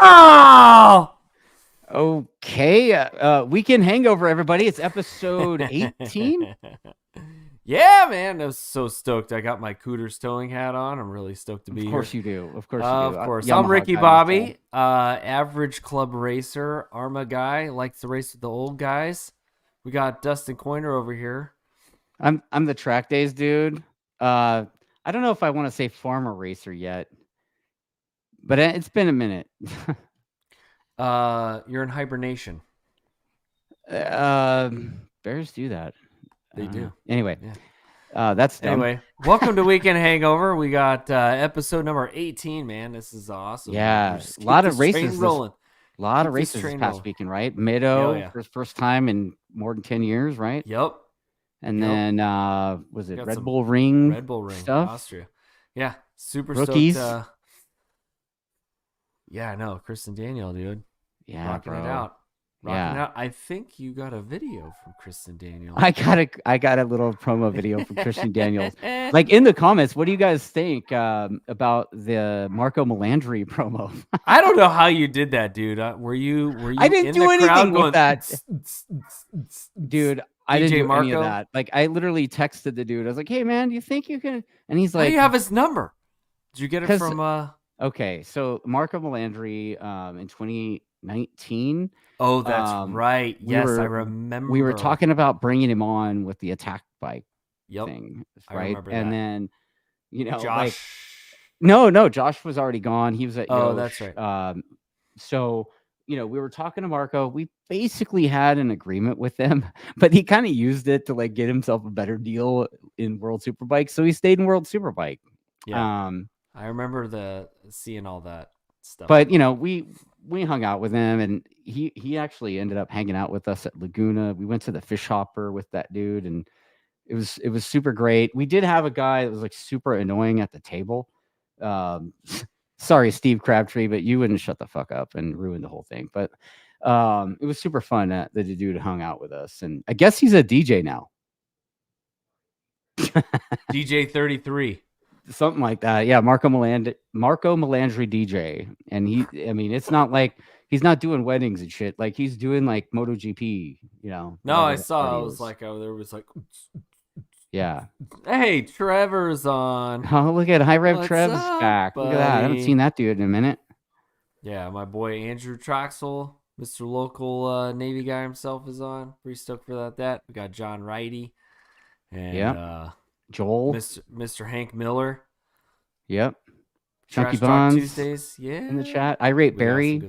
Oh! Okay. Weekend Hangover, everybody. It's episode 18. Yeah, man. I was so stoked. I got my Cooters towing hat on. I'm really stoked to be here. Of course you do. Of course you do. Of course. Yamaha I'm Ricky guy Bobby, average club racer, Arma guy, likes to race with the old guys. We got Dustin Coiner over here. I'm the TrackDaz dude. I don't know if I want to say farmer racer yet, but it's been a minute. You're in hibernation. Bears do that. They do. Anyway, yeah. That's dumb. Anyway. Welcome to Weekend Hangover. We got episode number 18. Man, this is awesome. Yeah, a lot of races. A lot of races this past weekend, right? Mido for the first time in more than 10 years, right? Yep. And then was it RedBull Ring? RedBull Ring stuff? Austria. Yeah, super Rookies. Stoked, yeah, no, Kristen Daniel, dude. Yeah, rocking bro. it out. Rocking it out. I think you got a video from Kristen Daniel. I got a little promo video from Christian Daniels. Like in the comments, what do you guys think about the Marco Melandri promo? I don't know how you did that, dude. Were you? I didn't do anything with that, dude. I didn't do Marco? any of that. Like I literally texted the dude. I was like, "Hey, man, do you think you can?" And he's like, "How do you have his number? Did you get it from?" Okay, so Marco Melandri in 2019. Oh, that's right. Yes, I remember. We were talking about bringing him on with the attack bike thing, right? I remember and that. then, Josh. like, no, Josh was already gone. He was at Yosh. That's right. So, we were talking to Marco. We basically had an agreement with him, but he kind of used it to like get himself a better deal in World Superbike. So he stayed in World Superbike. Yeah. I remember seeing all that stuff. But we hung out with him, and he actually ended up hanging out with us at Laguna. We went to the fish hopper with that dude, and it was super great. We did have a guy that was like super annoying at the table. Sorry, Steve Crabtree, but you wouldn't shut the fuck up and ruin the whole thing. But it was super fun that the dude hung out with us, and I guess he's a DJ now. DJ 33. Something like that. Yeah, Marco Melandri DJ. And it's not like he's not doing weddings and shit. Like he's doing like MotoGP, No, I saw. I was like, there was like, yeah. Hey, Trevor's on. Oh, look at High Rev Trev's back. Buddy? Look at that. I haven't seen that dude in a minute. Yeah, my boy Andrew Troxel, Mr. Local Navy guy himself, is on. Pretty stoked for that. We got John Righty. And Joel, Mr. Hank Miller. Yep. Chunky Buns Tuesdays. Yeah. In the chat. I rate Barry.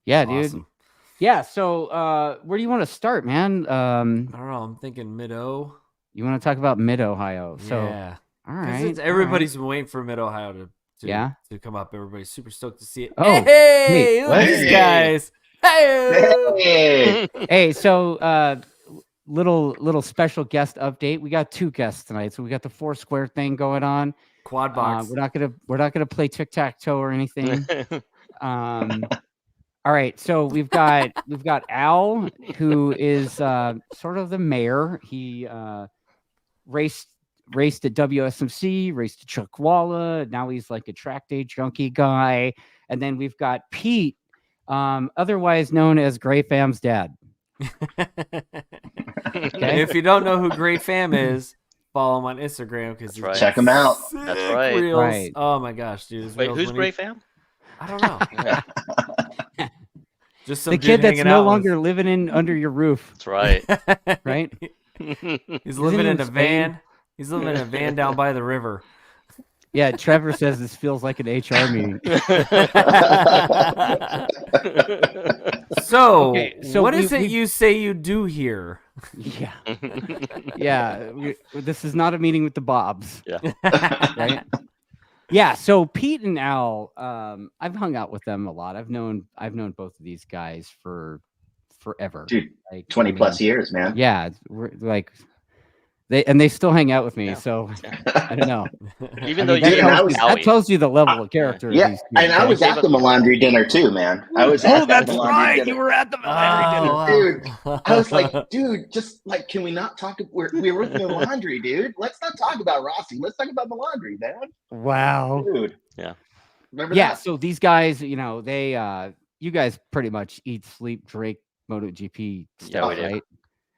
Yeah, dude. Awesome. Yeah. So where do you want to start, man? I don't know. I'm thinking Mid-O. You want to talk about Mid-Ohio? So yeah. All right. Everybody's been waiting for Mid-Ohio to come up. Everybody's super stoked to see it. Oh, hey, look at these guys. Hey. Hey, so little special guest update. We got 2 guests tonight. So we got the 4 square thing going on. Quad box. We're not gonna play tic-tac-toe or anything. All right, so we've got Al, who is sort of the mayor. He raced at WSMC, raced at Chuckwalla. Now he's like a track day junkie guy. And then we've got Pete, otherwise known as Gray Fam's dad. Okay. If you don't know who Great Fam is, follow him on Instagram because check him out. That's right. Reels. Right. Oh my gosh, dude! Wait, who's Great Fam? I don't know. Just some the kid that's no with... longer living under your roof. That's right. Right. He's living in a van. He's living in a van down by the river. Yeah, Trevor says this feels like an HR meeting. So what is it you say you do here? Yeah. Yeah. This is not a meeting with the Bobs. Yeah. Right? Yeah. So Pete and Al, I've hung out with them a lot. I've known both of these guys for forever. Dude, like 20 plus years, man. Yeah. We're like they still hang out with me, so I don't know. Even though that tells you the level of character. Yeah, of these and I was at the Melandri dinner too, man. I was. Oh, that's right. Dinner. You were at the Melandri dinner, dude. I was like, dude, just like, can we not talk? We were with Melandri, dude. Let's not talk about Rossi. Let's talk about Melandri, man. Wow, dude. Yeah. Remember Yeah, that? so these guys, they you guys pretty much eat, sleep, drink MotoGP stuff, we do. right?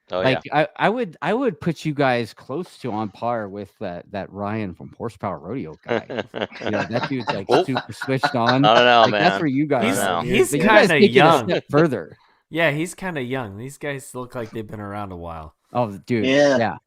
Oh Like yeah. I would put you guys close to on par with that Ryan from Horsepower Rodeo guy. That dude's like Oh. super switched on. I don't know, Like, man. that's where you guys are. dude. He's But you guys kinda take it a young. step further. Yeah, he's kind of young. These guys look like they've been around a while. Oh, dude. Yeah.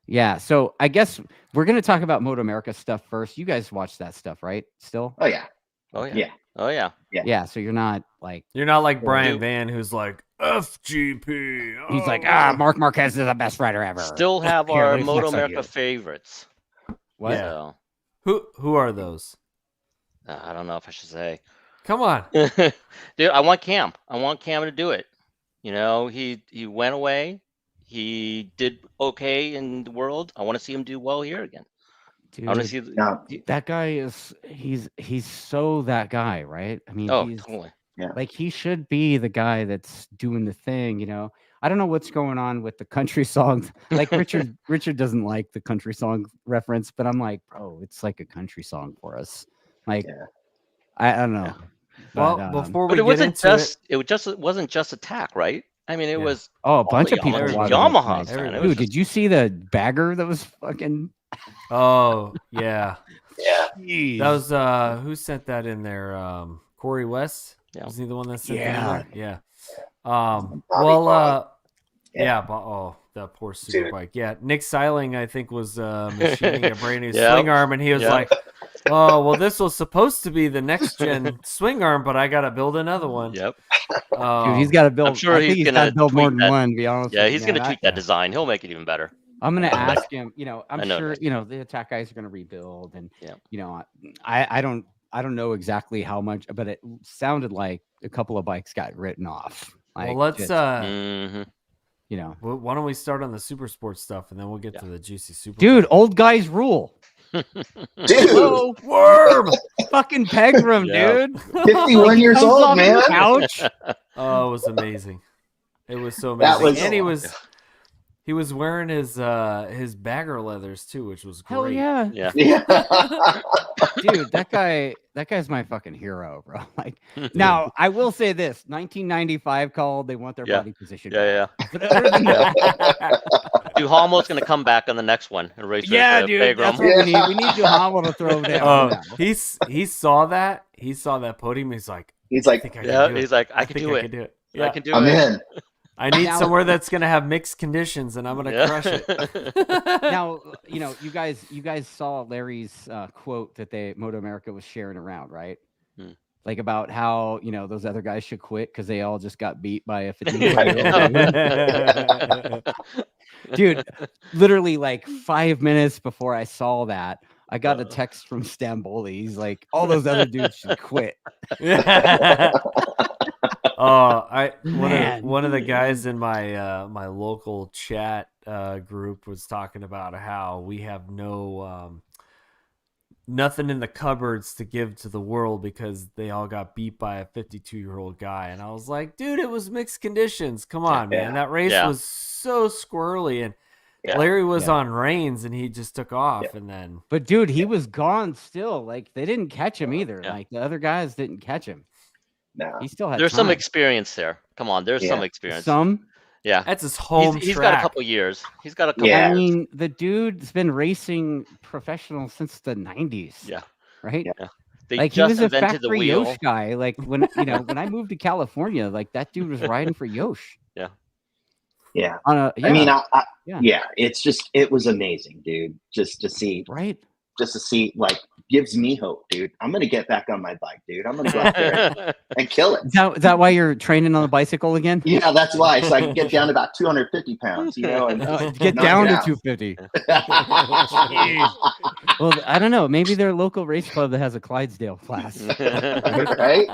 Yeah. So I guess we're gonna talk about MotoAmerica stuff first. You guys watch that stuff, right? Still? Oh yeah. Oh yeah. Yeah. Oh yeah. Yeah. So you're not like You're not like Brian Dude. Van, who's like FGP. he's like, oh." Mark Marquez is the best rider ever. Still have Here, our let me flex on you. MotoAmerica favorites. What? Yeah. So, Who are those? I don't know if I should say. Come on. Dude, I want Cam. I want Cam to do it. He went away. He did okay in the world. I want to see him do well here again. Dude, I want to see. No. that guy he's so that guy, right? I mean, Oh, he's totally. like he should be the guy that's doing the thing, I don't know what's going on with the country songs. Like Richard doesn't like the country song reference, but I'm like, bro, it's like a country song for us. Like, I don't know. Well, But, before But we it get wasn't into just. It wasn't just attack, right? I mean, it was. a bunch of the people Yamaha- wanted it, Yamahas, like, man. It dude, was did you see the bagger that was fucking? Oh, yeah. Yeah. Jeez. That was who sent that in there? Corey West? Yeah. Was he the one that sent Yeah. that in there? Yeah. Bobby Well, Bond. yeah, that poor Superbike. Yeah, Nick Seiling, I think, was machining a brand new Yep. swing arm, and he was Yep. like, "Oh, well, this was supposed to be the next gen swing arm, but I got to build another one." Yep. Dude, he's got to build. I'm sure I think he's he's got to gonna build more tweak than that. one. To be honest. Yeah, with he's you, gonna man. tweak that design. He'll make it even better. I'm gonna ask him. I'm I know sure. this. The attack guys are gonna rebuild, and Yeah. I don't know exactly how much, but it sounded like a couple of bikes got written off. Like, Well, let's just, Mhm. why don't we start on the Supersport stuff, and then we'll get to the juicy Super. dude, old guys rule. Dude, Oh, worm, fucking Pegram, Yeah. dude. 51 years Comes old, off the man. couch. Oh, it was amazing. It was so That amazing, was- and he was wearing his bagger leathers too, which was great. Hell yeah, Yeah. Yeah. dude. That guy's my fucking hero, bro. Like, now I will say this: 1995 called. They want their Yeah. body position. Yeah. But other than that, Dude, Halmo's gonna come back on the next one and race. yeah, with, dude, Pegram. that's what we need. We need Duhamel to throw down. Oh, now. he saw that. He saw that podium. He's like, He's I like, think I Yeah, can do he's it. like, I can think do I it. can do it. I Yeah. can do I'm it. in. I need Now- somewhere that's gonna have mixed conditions, and I'm gonna Yeah. crush it. Now, you guys saw Larry's quote that MotoAmerica was sharing around, right? Hmm. Like about how those other guys should quit because they all just got beat by a 15-year-old dude. Literally, like 5 minutes before I saw that, I got a text from Stamboli. He's like, "All those other dudes should quit." Oh, Man. one of the guys in my my local chat group was talking about how we have nothing in the cupboards to give to the world because they all got beat by a 52-year-old guy, and I was like, dude, it was mixed conditions. Come on, man, that race Yeah. was so squirrely, and Yeah. Larry was Yeah. on reins, and he just took off, and then But dude, he was gone still. Like they didn't catch him either. Yeah. Like the other guys didn't catch him. no. He still had. There's some time. experience there. Come on, there's some Yeah. experience. Some. Yeah. that's his home He's track. got a couple years. He's got a couple Yeah. I years. mean, the dude's been racing professional since the 90s. Yeah. Right? Yeah. They Like he just was a invented the factory wheel. Yosh guy. Like when when I moved to California, like that dude was riding for Yosh. Yeah. On a I mean, Yeah. yeah, it was amazing, dude. Just to see, right. like, gives me hope, dude. I'm going to get back on my bike, dude. I'm going to go out there and kill it. Is that why you're training on the bicycle again? Yeah, that's why. So I can get down to about 250 pounds, and Get knock down it to out. 250. Well, I don't know. Maybe their local race club that has a Clydesdale class. right?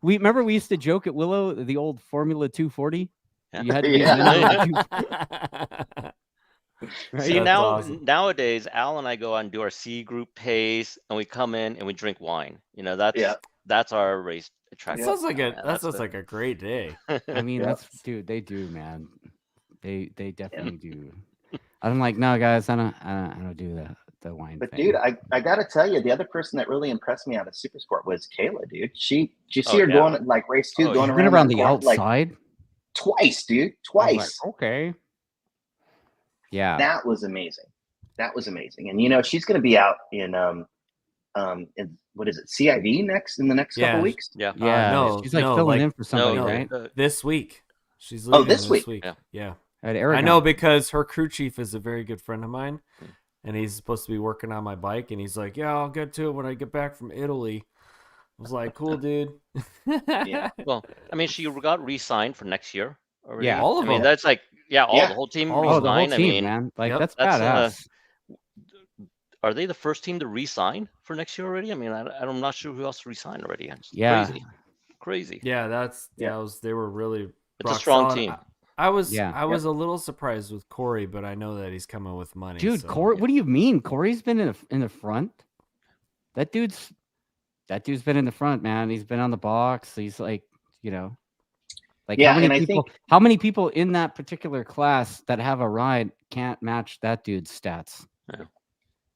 We used to joke at Willow, the old Formula 240. Yeah. You had to be Yeah. a minimum of right? See, That's now awesome. nowadays, Al and I go out and do our C group pace, and we come in and we drink wine. That's our race track. That sounds like Yeah, that that's sounds it. like a great day. I mean, Yeah. they do, man. They definitely do. I'm like, no, guys, I don't do the wine. But thing. dude, I gotta tell you, the other person that really impressed me out of Supersport was Kayla, dude. Did you see her going like race 2, going she went around the corner, outside like, twice, dude, I was twice. like, okay. Yeah. That was amazing. And you know, she's gonna be out in what is it, CIV in the next couple weeks? Yeah. No, she's like filling in for somebody, right? This week. She's leaving this week. Yeah. At I Aragon. know because her crew chief is a very good friend of mine, and he's supposed to be working on my bike, and he's like, "Yeah, I'll get to it when I get back from Italy." I was like, "Cool, dude." Yeah. Well, I mean, she got re-signed for next year already. Yeah. All of I mean, them. that's like, the whole team Oh, Oh, the whole re-signed. team, I mean, man. Like Yep. that's That's, badass. are they the first team to re-sign for next year already? I mean, I'm not sure who else re-signed already. It's Yeah. crazy. Yeah, they were really It's a rock strong solid. team. I was a little surprised with Corey, but I know that he's coming with money. Dude, so. Corey, what do you mean? Corey's been in the front. That dude's been in the front, man. He's been on the box. He's like, you know, like Yeah, how many people in that particular class that have a ride can't match that dude's stats?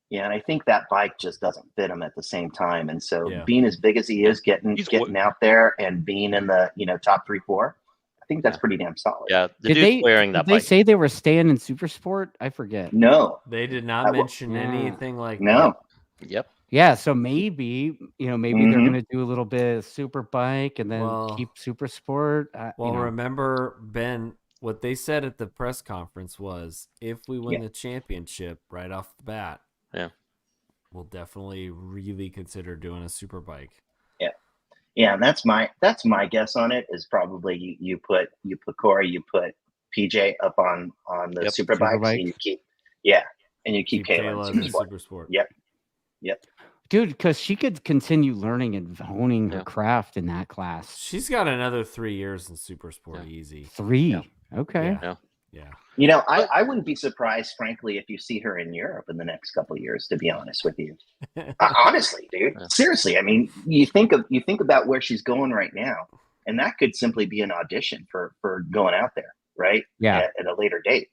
Yeah, and I think that bike just doesn't fit him at the same time. And so Yeah. being as big as he is, getting He's out there and being in the top 3-4, I think that's pretty damn solid. Yeah, the dude's wearing that Did they bike. say they were staying in Supersport? I forget. No, They did not mention anything like no. Yep. Yeah, so maybe they're gonna do a little bit of Superbike and then keep Supersport. Remember, Ben, what they said at the press conference was, if we win the championship right off the bat, we'll definitely really consider doing a Superbike. Yeah, and that's my guess on it is probably you put Corey, you put PJ up on the Superbikes, and you keep Kayla in Supersport. Yep. Dude, because she could continue learning and honing her craft in that class. She's got another 3 years in Supersport easy. 3? Yeah. Okay. Yeah. You know, I wouldn't be surprised, frankly, if you see her in Europe in the next couple of years, to be honest with you. Honestly, dude. Seriously. I mean, you think about where she's going right now, and that could simply be an audition for going out there, right? Yeah. At a later date.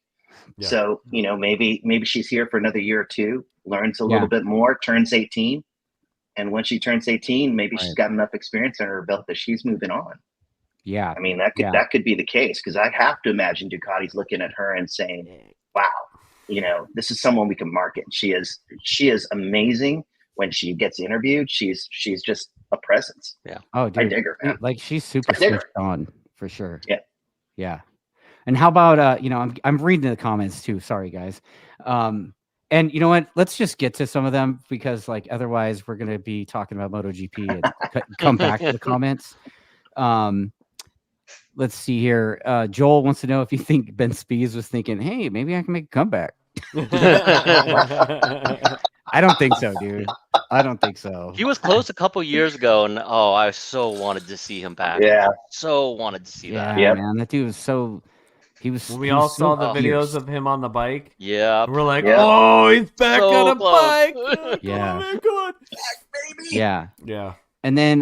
Yeah. So, maybe she's here for another year or two, learns a little bit more, turns 18. And when she turns 18, maybe she's got enough experience under her belt that she's moving on. Yeah. I mean, that could be the case, because I have to imagine Ducati's looking at her and saying, wow, this is someone we can market. She is amazing when she gets interviewed. She's just a presence. Yeah. Oh, dude. I dig her, man. Like she's super switched on for sure. Yeah. Yeah. And how about I'm reading the comments too. Sorry, guys. And you know what? Let's just get to some of them, because like otherwise we're gonna be talking about MotoGP and come back to the comments. Let's see here. Joel wants to know if you think Ben Spies was thinking, "Hey, maybe I can make a comeback." I don't think so, dude. I don't think so. He was close a couple years ago, and I so wanted to see him back. Yeah. So wanted to see that. Yep. Man, that dude was so. When we all saw the videos of him on the bike, yeah, we're like, "Oh, he's back on a bike!" Yeah, back, baby. Yeah, yeah. And then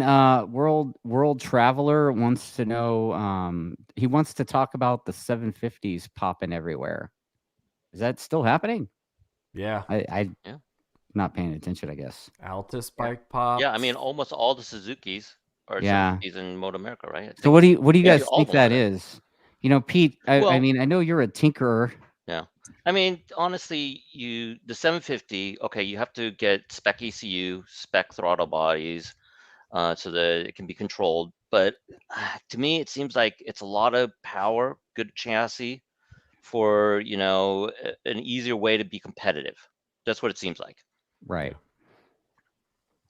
World Traveler wants to know. He wants to talk about the 750s popping everywhere. Is that still happening? Yeah. I'm not paying attention, I guess. Altus bike pop. Yeah, I mean, almost all the Suzuki's are Suzuki's in MotoAmerica, right? So what do you guys think that is? Pete, I mean, I know you're a tinkerer. Yeah. I mean, honestly, the 750, okay, you have to get spec ECU, spec throttle bodies, so that it can be controlled. But to me, it seems like it's a lot of power, good chassis for, an easier way to be competitive. That's what it seems like. Right.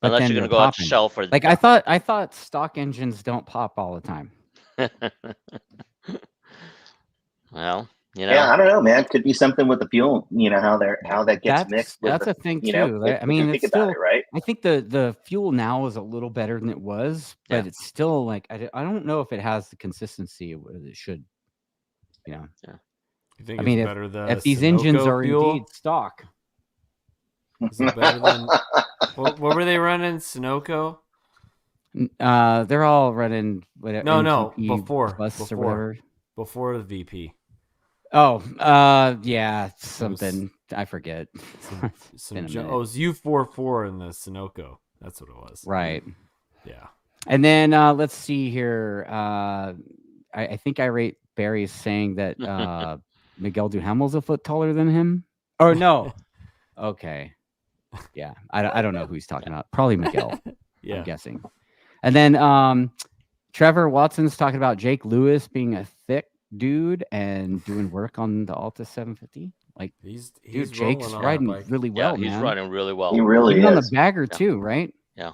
Unless you're going to go out shell for like I thought stock engines don't pop all the time. Well, Yeah, I don't know, man. Could be something with the fuel. How that gets mixed. That's a thing too. I mean, it's still right. I think the fuel now is a little better than it was, but it's still like I don't know if it has the consistency it should. You think I mean, it's better than if these engines are fuel? indeed stock. Is it better than what were they running? Sunoco? They're all running No, before or whatever. Before the VP. Oh, yeah, something I forget. It was U44 in the Sunoco. That's what it was. Right. Yeah. And then let's see here. I think I rate Barry saying that Miguel Duhamel's a foot taller than him. Oh no. Okay. Yeah, I don't know who he's talking about. Probably Miguel. I'm guessing. And then Trevor Watson's talking about Jake Lewis being a thick dude and doing work on the Alta 750. Like dude, Jake's riding really well, man. He's riding really well. He really Even is. on the bagger too, right? Yeah.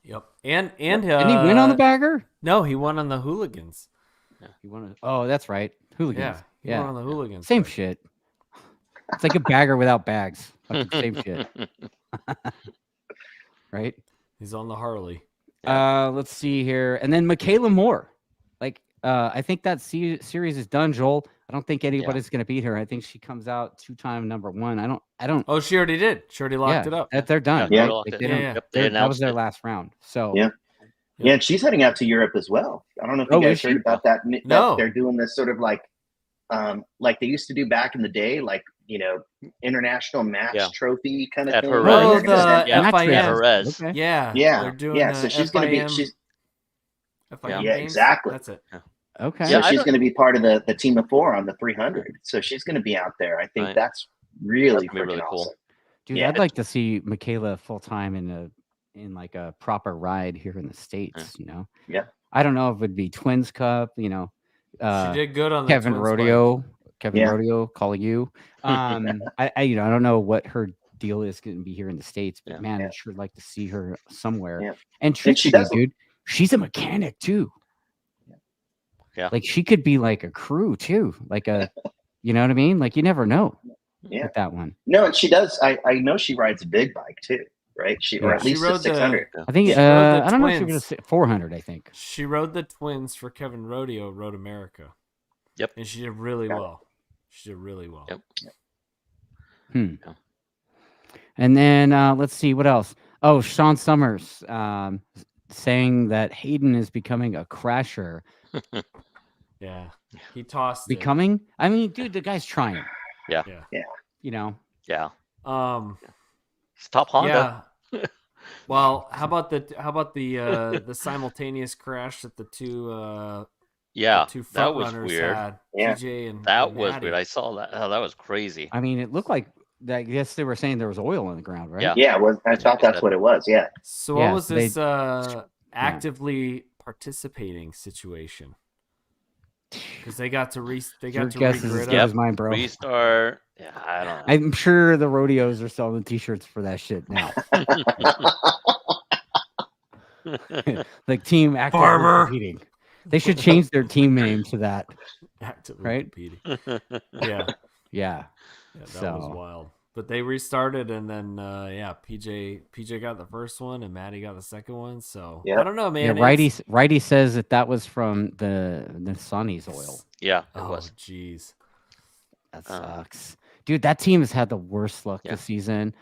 Yep. And didn't he win on the bagger? No, he won on the Hooligans. Yeah. He won. Oh, that's right. Hooligans. Yeah. Won on the Hooligans. Same shit. It's like a bagger without bags. Same shit. Right? He's on the Harley. Let's see here. And then Michaela Moore. Like, I think that series is done, Joel. I don't think anybody's going to beat her. I think she comes out 2-time number 1. I don't. Oh, she already did. She already locked it up. They're done. Yeah. That was their last round. So yeah, and she's heading out to Europe as well. I don't know if you guys heard about that. No, they're doing this sort of like they used to do back in the day, like international match trophy kind of at thing. Jerez. Jerez. Okay. Yeah. They're doing so she's going to be. She's. Yeah, exactly. That's it. Yeah. Okay. So she's going to be part of the team of 4 on the 300. So she's going to be out there. I think that's really really cool. awesome. Dude, I'd like to see Michaela full time in like a proper ride here in the States. Yeah. I don't know if it'd be Twins Cup. She did good on the Kevin Twins Rodeo. bike. Kevin Rodeo, calling you. I don't know what her deal is going to be here in the States, but man, I'd sure like to see her somewhere. Yeah. And Trixie, dude, she's a mechanic too. Yeah. Like she could be like a crew too. Like you know what I mean? Like you never know. Yeah. With that one. No, and she does. I know she rides a big bike too, right? Or at least a 600. I think I don't know if she was 400, I think. She rode the Twins for Kevin Rodeo, Road America. Yep. And she did really well. She did really well. Yep. Yeah. And then let's see what else. Oh, Sean Summers saying that Hayden is becoming a crasher. Yeah. He tossed becoming? I mean, dude, the guy's trying. Yeah. Yeah. Yeah. It's top Honda. Yeah. Well, how about the simultaneous crash that the two front runners was weird. had? Yeah. TJ and that was Maddie. weird. I saw that. Oh, that was crazy. I mean, it looked like I guess they were saying there was oil on the ground, right? Yeah. Yeah, I thought that's what it was. Yeah. So what was this actively participating situation? Because they got to guess is as good as mine, bro. Restart. Yeah, I don't know. I'm sure the rodeos are selling T-shirts for that shit now. Like team actively competing. They should change their team name to that. Actively competing. Yeah. That was wild. But they restarted, and then PJ got the first one, and Maddie got the second one. So I don't know, man. Yeah, Righty says that was from the Sonny's oil. Yeah, it was. Jeez, that sucks, dude. That team has had the worst luck this season.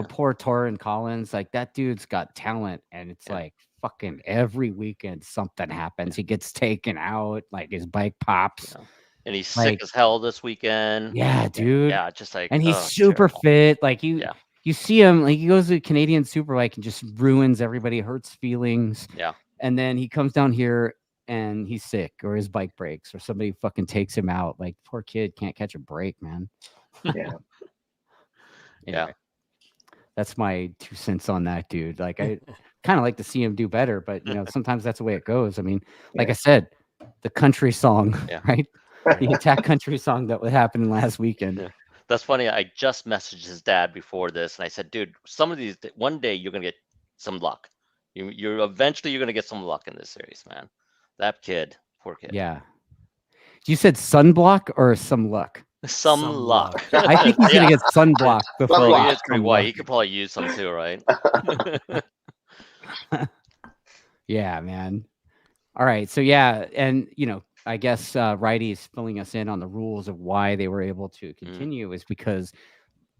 Poor Torrin Collins. Like that dude's got talent, and it's like fucking every weekend something happens. He gets taken out, like his bike pops. Yeah. And he's sick as hell this weekend. Yeah, dude. Yeah, just like, and he's super fit. Like you see him, like he goes to Canadian Superbike and just ruins everybody, hurts feelings. Yeah. And then he comes down here and he's sick, or his bike breaks, or somebody fucking takes him out. Like poor kid can't catch a break, man. Yeah. Anyway, that's my 2 cents on that, dude. Like I kind of like to see him do better, but sometimes that's the way it goes. I mean, like I said, the country song, right? The attack country song that happened last weekend. Yeah. That's funny. I just messaged his dad before this, and I said, "Dude, some of these one day you're gonna get some luck. You're eventually gonna get some luck in this series, man. That kid, poor kid. Yeah. You said sunblock or some luck? Some luck. I think he's gonna get sunblock before. Well, he is pretty white. He could probably use some too, right? Yeah, man. All right, so and I guess Righty's filling us in on the rules of why they were able to continue is because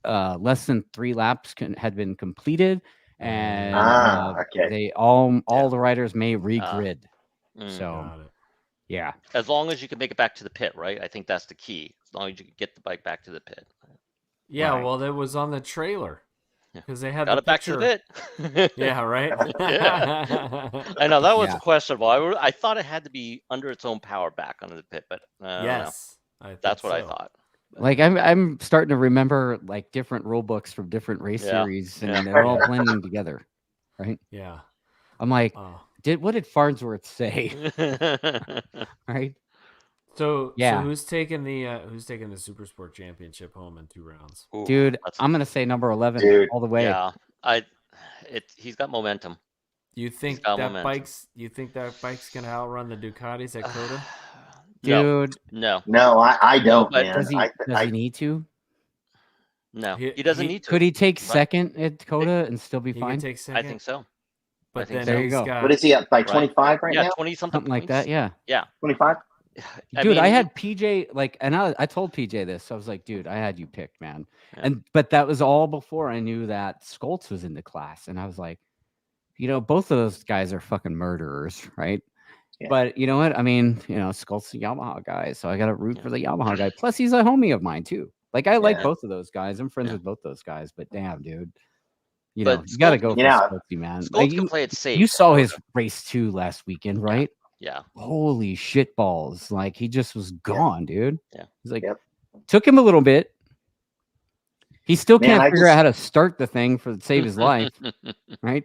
less than 3 laps had been completed, and they all the riders may regrid. So, yeah. As long as you can make it back to the pit, right? I think that's the key. as long as you can get the bike back to the pit. Yeah, right. Well, that was on the trailer because they had got the it back to the pit. Yeah, right. I know that was questionable. I thought it had to be under its own power back under the pit, but yes, that's what I thought. Like I'm starting to remember like different rule books from different race series, and they're all blending together, right? Yeah. I'm like, what did Farnsworth say? Right. So who's taking the Supersport Championship home in 2 rounds? Ooh, dude, I'm gonna say number 11 all the way. Yeah, he's got momentum. You think that bike's gonna outrun the Ducatis at COTA? Dude, no, I don't. But man. Does he need to? No, he doesn't need to. Could he take second at COTA and still be fine? Take second? I think so. But then there you go. What is he at? By 25 right now? Yeah, 20-something like that. Yeah. 25. Dude, I had PJ and I told PJ this. So I was like, dude, I had you picked, man. Yeah. But that was all before I knew that Skoltz was in the class, and I was like, both of those guys are fucking murderers, right? Yeah. But you know what? I mean, Skolt's a Yamaha guy, so I got to root for the Yamaha guy. Plus, he's a homie of mine too. Like I like both of those guys. I'm friends with both those guys. But damn, dude, you got to go for Skoltzy, man. Skoltz can play it safe. You saw his race 2 last weekend, right? Yeah. Holy shit balls! Like he just was gone, dude. Yeah. He's like, took him a little bit. He still can't figure out how to start the thing to save his life, right?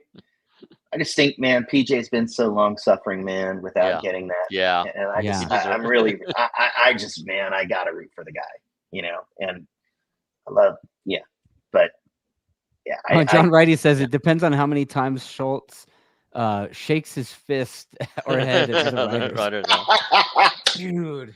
I just think, man, PJ's been so long suffering, man, without getting that. Yeah. And I'm really, I just, man, I got to root for the guy, and I love, but John Wrighty says it depends on how many times Schultz shakes his fist or head at the riders. Dude.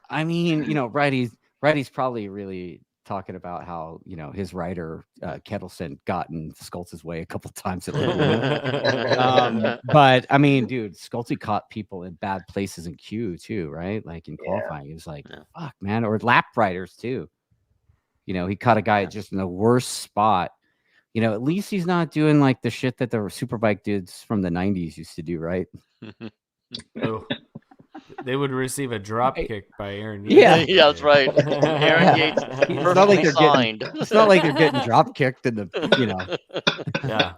I mean, Wrighty's probably really talking about how his rider Kettleson got in Skoltz's way a couple times at Laguna. But I mean, dude, Skoltzy caught people in bad places in Q too, right? Like in qualifying, he was like, "Fuck, man!" Or lap riders too. He caught a guy just in the worst spot. At least he's not doing like the shit that the Superbike dudes from the 90s used to do, right? Oh. They would receive a drop kick by Aaron Yates. Yeah, that's right. Aaron Yates, it's not like they're getting drop kicked in the, Yeah.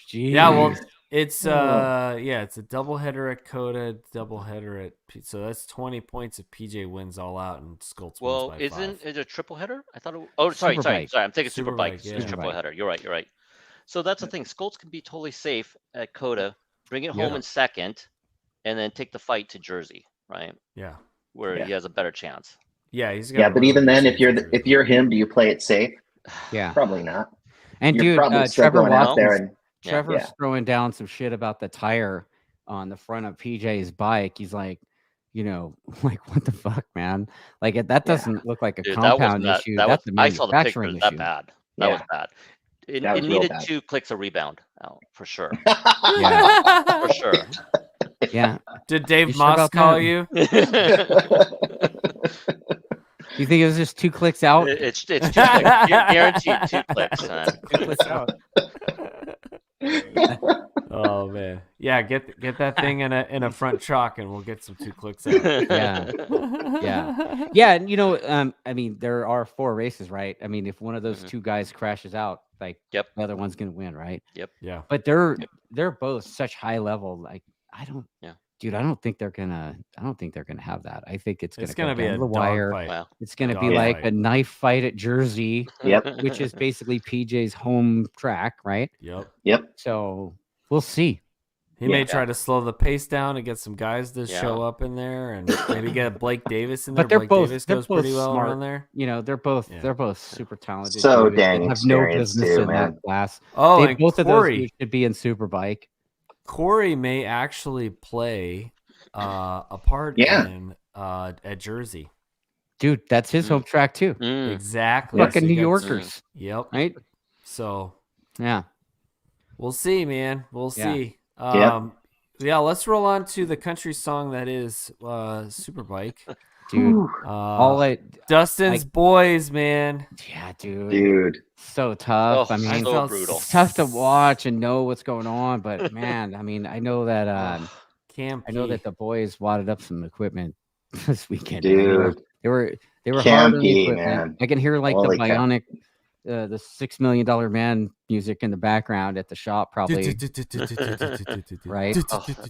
Jeez. Yeah, well, it's it's a doubleheader at COTA, doubleheader at so that's 20 points if PJ wins all out and Skoltz wins by 5. Isn't it a triple header? I thought sorry. I'm thinking Superbike. It's triple header. You're right. So that's the thing. Skoltz can be totally safe at COTA, bring it home in second, and then take the fight to Jersey, right? Yeah. Where he has a better chance. Yeah, he's got but even then, if you're him, do you play it safe? Yeah. Probably not. And you're dude, Trevor out there and Trevor's throwing down some shit about the tire on the front of PJ's bike. He's like, like what the fuck, man? Like that doesn't look like a compound issue. That's a manufacturing issue. That bad. That was bad. It needed 2 clicks of rebound for sure. Yeah, for sure. Yeah. Did Dave Moss call you? You think it was just 2 clicks out? It's 2 clicks. Guaranteed 2 clicks. 2 clicks out. Oh man, yeah. Get that thing in a front chalk, and we'll get some 2 clicks out. Yeah. And I mean, there are 4 races, right? I mean, if one of those 2 guys crashes out, like, the other one's gonna win, right? Yep. Yeah. But they're both such high level. Like, I don't think they're gonna have that. I think it's gonna be a the wire. fight. Wow. It's gonna be like a knife fight at Jersey. Yep. Which is basically PJ's home track, right? Yep. So we'll see. He may try to slow the pace down and get some guys to show up in there, and maybe get Blake Davis in there. But they're Blake both Davis goes pretty well smart. around there. They're both super talented. So dudes. dang they have no experienced business too, in man. that class. Oh, and both Corey, of those dudes should be in Superbike. Corey may actually play a part in at Jersey. Dude, that's his home track too. Exactly. Fucking New Yorkers. Yep. Right? So yeah. We'll see, man. We'll see. Yeah, let's roll on to the country song that is Superbike. Dude. Dustin's boys, man. Yeah, dude. Dude. So tough. Oh, I mean, so brutal. It's tough to watch and know what's going on, but man, I mean, I know that Camp I know that the boys wadded up some equipment this weekend. Dude. They were hard Can't on the be, equipment. man. I can hear like Holy the bionic, the $6 million man music in the background at the shop, probably. Right?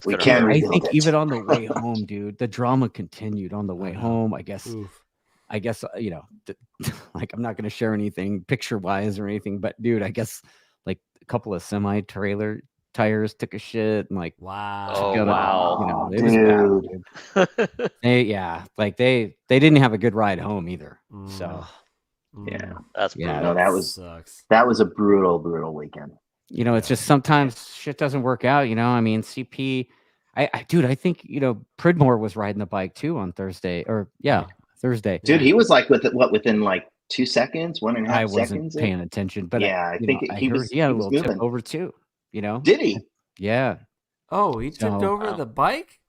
We can't I rebuild think it. even on the way home, dude, the drama continued on the way home. I guess, you know, like I'm not going to share anything picture wise or anything, but dude, I guess like a couple of semi-trailer tires took a shit and like, wow. Oh, wow. You know, it was bad, dude. they didn't have a good ride home either. So yeah, that's brutal. No, that was a brutal weekend. You know, it's just sometimes shit doesn't work out. You know, I mean, CP, dude, I think, you know, Pridmore was riding the bike too on Thursday Thursday. Dude, he was like within like 2 seconds, 1.5 seconds. I wasn't paying attention, but yeah, I think he had a little tip over too. You know? Did he? Yeah. Oh, he tipped over the bike?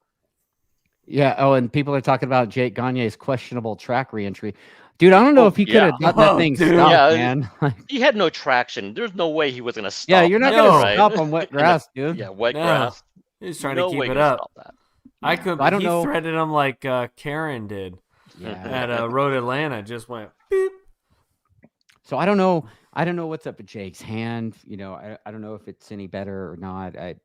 Yeah. Oh, and people are talking about Jake Gagne's questionable track reentry. Dude, I don't know if he could have gotten that thing stopped, man. He had no traction. There's no way he was going to stop. Yeah, you're not going to stop on wet grass, dude. Yeah, wet grass. He's trying to keep it up. I don't know. He threaded him like Karen did at Road Atlanta. Just went beep. So I don't know what's up with Jake's hand. You know, I don't know if it's any better or not. I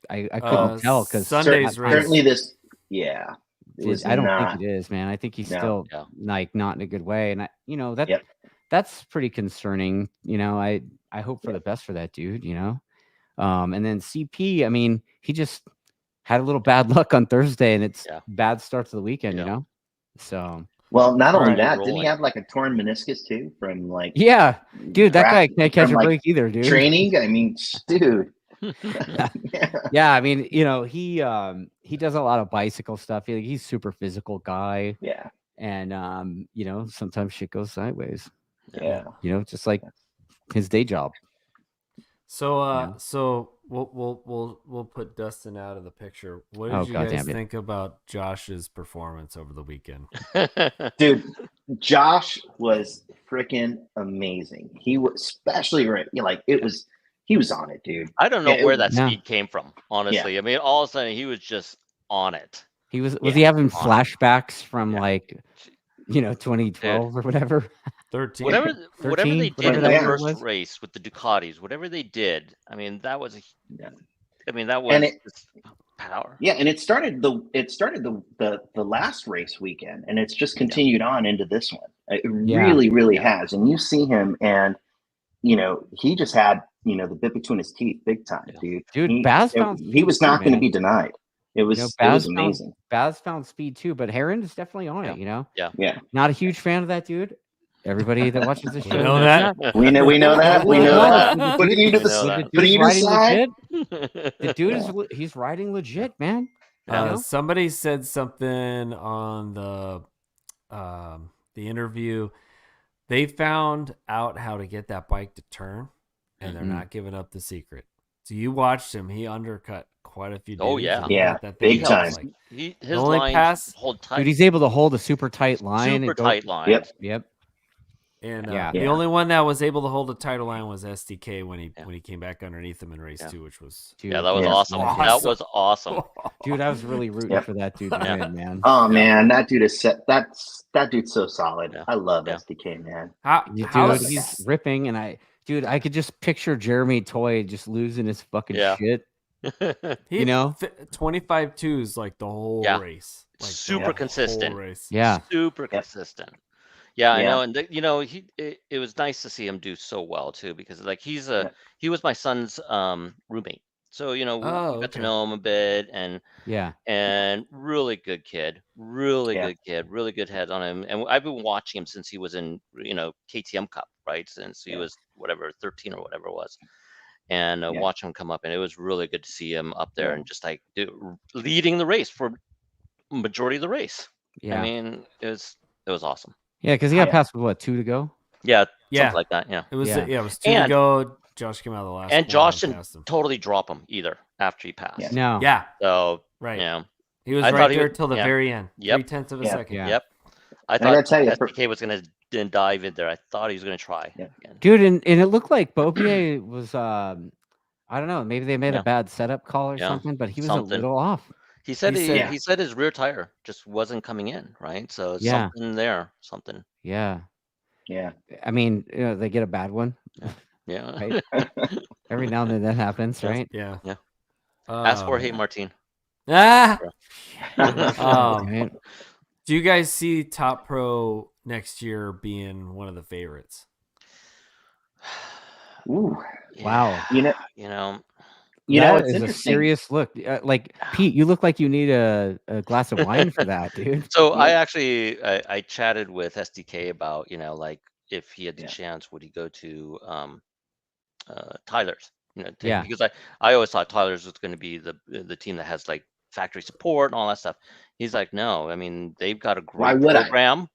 couldn't tell because Sunday's race. Certainly this, I don't think it is, man. I think he's still like not in a good way, and that's pretty concerning. You know, I hope for the best for that dude. You know, and then CP. I mean, he just had a little bad luck on Thursday, and it's bad start to the weekend. You know, so. Well, not only that, didn't he have like a torn meniscus too from like? Yeah, dude, that guy can't catch a break either, dude. Training, I mean, dude. Yeah, I mean, you know, he does a lot of bicycle stuff. He's super physical guy. Yeah, and you know, sometimes shit goes sideways. Yeah, you know, just like his day job. So so we'll put Dustin out of the picture. What did you guys think about Josh's performance over the weekend? Dude, Josh was freaking amazing. He was especially he was on it, dude. I don't know where that speed came from, honestly. I mean, all of a sudden he was just on it. He was he having flashbacks from like, you know, 2012 or whatever. 13. Whatever they did in the first race with the Ducatis, whatever they did, I mean, that was just power. Yeah, and it started the last race weekend, and it's just continued on into this one. It really has. And you see him, and you know, he just had, you know, the bit between his teeth big time, dude. Dude, Baz he was not going to be denied. It was, it was amazing. Baz found speed too, but Heron is definitely on it, you know? Yeah. Not a huge fan of that dude. Everybody that watches the show know that. We know that. Putting you to the side. The dude he's riding legit, man. Somebody said something on the interview. They found out how to get that bike to turn, and they're not giving up the secret. So you watched him; he undercut quite a few dudes. Oh yeah, big time. Like, his lines hold tight. Dude, he's able to hold a super tight line. Line. Yep. And the only one that was able to hold a tighter line was SDK when he came back underneath him in race 2, which was that was awesome. That was awesome. Dude, I was really rooting for that dude, man. Oh man, that dude is set. That dude's so solid. I love SDK, man. Dude, he's ripping, and I could just picture Jeremy Toy just losing his fucking shit. You know, 25 twos like the whole race, like super consistent. Super consistent. Yeah, I know, and it was nice to see him do so well too, because like he was my son's roommate, so you know we got to know him a bit, and really good kid, really good head on him, and I've been watching him since he was in KTM Cup, right, since he was 13 or whatever it was, and watch him come up, and it was really good to see him up there and just like leading the race for majority of the race. I mean it was awesome. Yeah, because he got past with 2 to go. Yeah, something like that. Yeah, it was 2 to go. Josh came out of the last, and Josh didn't totally drop him either after he passed. No, so he was right there till the very end. 0.3 of a second. Yep. I thought SPK was going to dive in there. I thought he was going to try. Dude, and it looked like Bobier was I don't know, maybe they made a bad setup call or something, but he was a little off. He said he said his rear tire just wasn't coming in, right? So something there, something. Yeah. Yeah. I mean, they get a bad one. Yeah. Right? Every now and then that happens, right? Yeah. Yeah. Ask for Hey Martin. Ah. Right. Do you guys see Top Pro next year being one of the favorites? Ooh. Wow. You know, it's is a interesting. serious look. Like Pete, you look like you need a glass of wine for that, dude. So I chatted with SDK about, like if he had the chance, would he go to Tyler's? Because I always thought Tyler's was going to be the team that has like factory support and all that stuff. He's like, no, I mean, they've got a great program.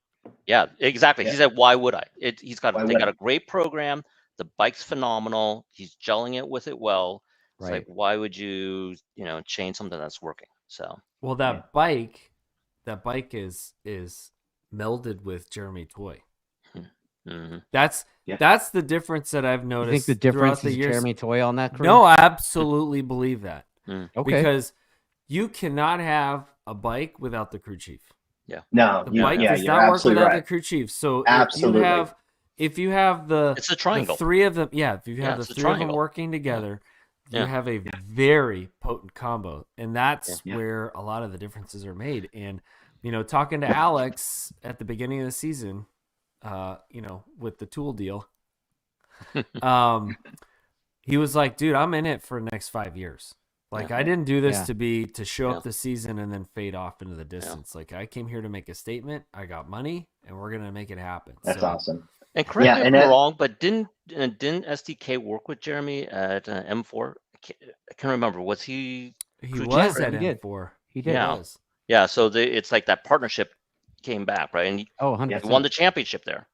Yeah, exactly. Yeah. He said, why would I? They got a great program. The bike's phenomenal. He's gelling it with it well. It's like, why would you, change something that's working? So, well, that bike is melded with Jeremy Toy. Mm-hmm. That's the difference that I've noticed. You think the difference is Jeremy Toy on that crew? No, I absolutely believe that. Okay. Because you cannot have a bike without the crew chief. Yeah. No, the bike does not work without the crew chief. So if you have it's a triangle. The three of them, if you have the three of them working together, you have a very potent combo, and that's where a lot of the differences are made. And talking to Alex at the beginning of the season, with the tool deal, he was like, "Dude, I'm in it for the next 5 years. Like, I didn't do this to show up the season and then fade off into the distance. Like, I came here to make a statement. I got money, and we're gonna make it happen." That's awesome. And correct me if I'm wrong, but didn't SDK work with Jeremy at M4? I can't remember. Was he? He was at M4. He did. Yeah. So it's like that partnership came back, right? And he 100%. won the championship there.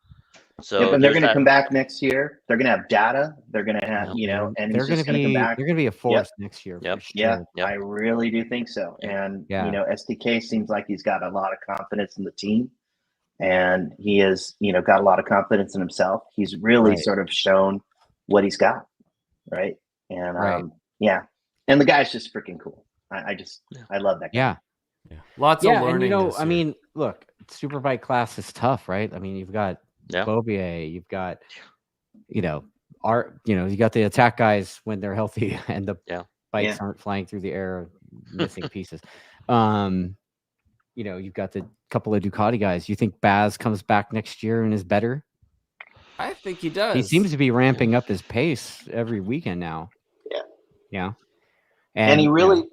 So and they're going to come back next year. They're going to have data. They're going to have, and they're going to come back. They're going to be a force next year. Yep. Sure. Yeah, I really do think so. And SDK seems like he's got a lot of confidence in the team, and he has, got a lot of confidence in himself. He's really sort of shown what he's got, right? And and the guy's just freaking cool. I love that guy. Yeah. Lots of learning. And I mean, look, Superbike class is tough, right? I mean, you've got Bobier, you've got, you got the attack guys when they're healthy and the bikes aren't flying through the air, missing pieces. You've got the couple of Ducati guys. You think Baz comes back next year and is better? I think he does. He seems to be ramping up his pace every weekend now. Yeah. And he really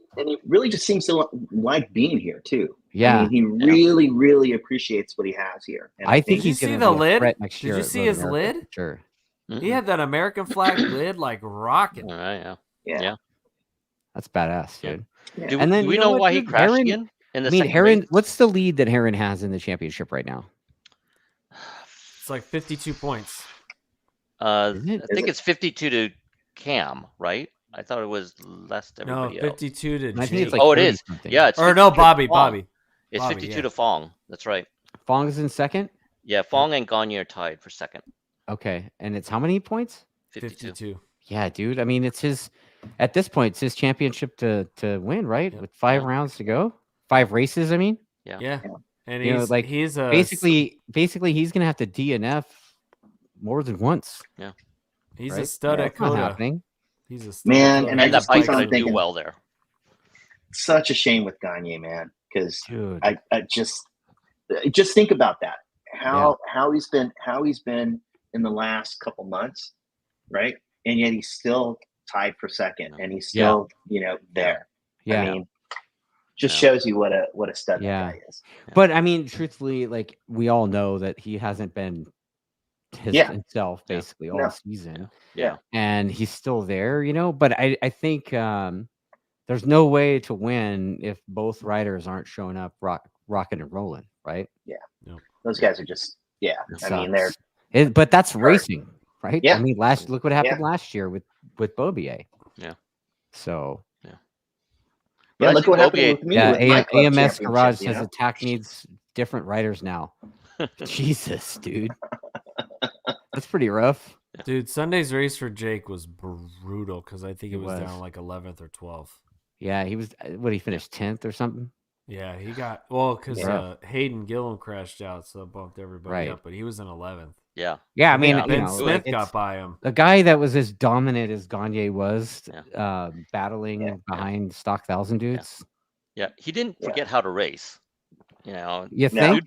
just seems to like being here too. Yeah. I mean, he really, really appreciates what he has here. And I think he's going to be a threat next year. Did you see his lid? Sure. Mm-hmm. He had that American flag lid like rocking. All right, yeah. That's badass, dude. Yeah. And then do we know why he crashed again? Heron, what's the lead that Heron has in the championship right now? It's like 52 points. I think it's 52 to Cam, right? I thought it was less to everybody else. 52 to I think it's like it is. Something. Yeah. It's Bobby. It's 52 to Fong. That's right. Fong is in second? Yeah, Fong and Gagne are tied for second. Okay. And it's how many points? 52. Yeah, dude. I mean, at this point, it's his championship to win, right? With 5 rounds to go. 5 races, I mean. Yeah. And he's basically he's gonna have to DNF more than once. Yeah. He's a stud at Coda. Happening. He's a stud. Man, and that bike's gonna do well there. Such a shame with Gagne, man, because I just think about that. How he's been in the last couple months, right? And yet he's still tied for second, and he's still there. Yeah. I mean, just shows you what a stud that guy is. But I mean, truthfully, like we all know that he hasn't been himself basically all season. Yeah. And he's still there, but I think there's no way to win if both riders aren't showing up rocking and rolling, right? Yeah. No. Those guys are just I mean, but that's racing, right? Yeah. I mean, look what happened last year with Bobier. Yeah. So yeah, look what happened with me. With AMS Garage says attack needs different riders now. Jesus, dude. That's pretty rough. Dude, Sunday's race for Jake was brutal because I think it was down like 11th or 12th. Yeah, he was. What, he finished 10th or something? Yeah, he got because Hayden Gillum crashed out, so bumped everybody up. But he was in 11th. Yeah. Yeah, I mean, Ben Smith got by him. A guy that was as dominant as Gagne was, battling behind stock 1,000 dudes. Yeah, he didn't forget how to race. You know, you think?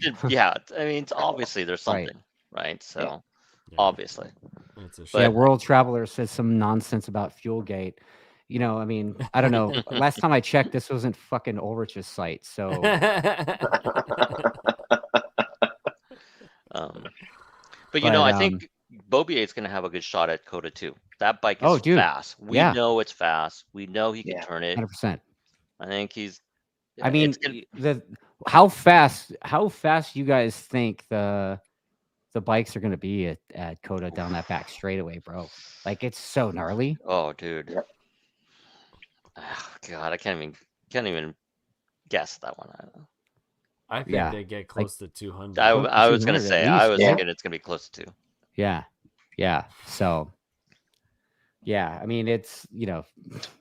I mean, obviously there's something, right? So obviously, World Traveler says some nonsense about Fuelgate. You know, I mean, I don't know. Last time I checked, this wasn't fucking Ulrich's site, so. But you know, I think Beaubier is going to have a good shot at Coda too. That bike is fast. We know it's fast. We know he can turn it. 100%. I think he's. I mean, how fast you guys think the bikes are going to be at Coda down that back straightaway, bro? Like, it's so gnarly. Oh, dude. Yep. Oh, God, I can't even guess that one. I think they get close to 200. I was going to say, I was thinking it's going to be close to 2. Yeah. So, I mean, it's,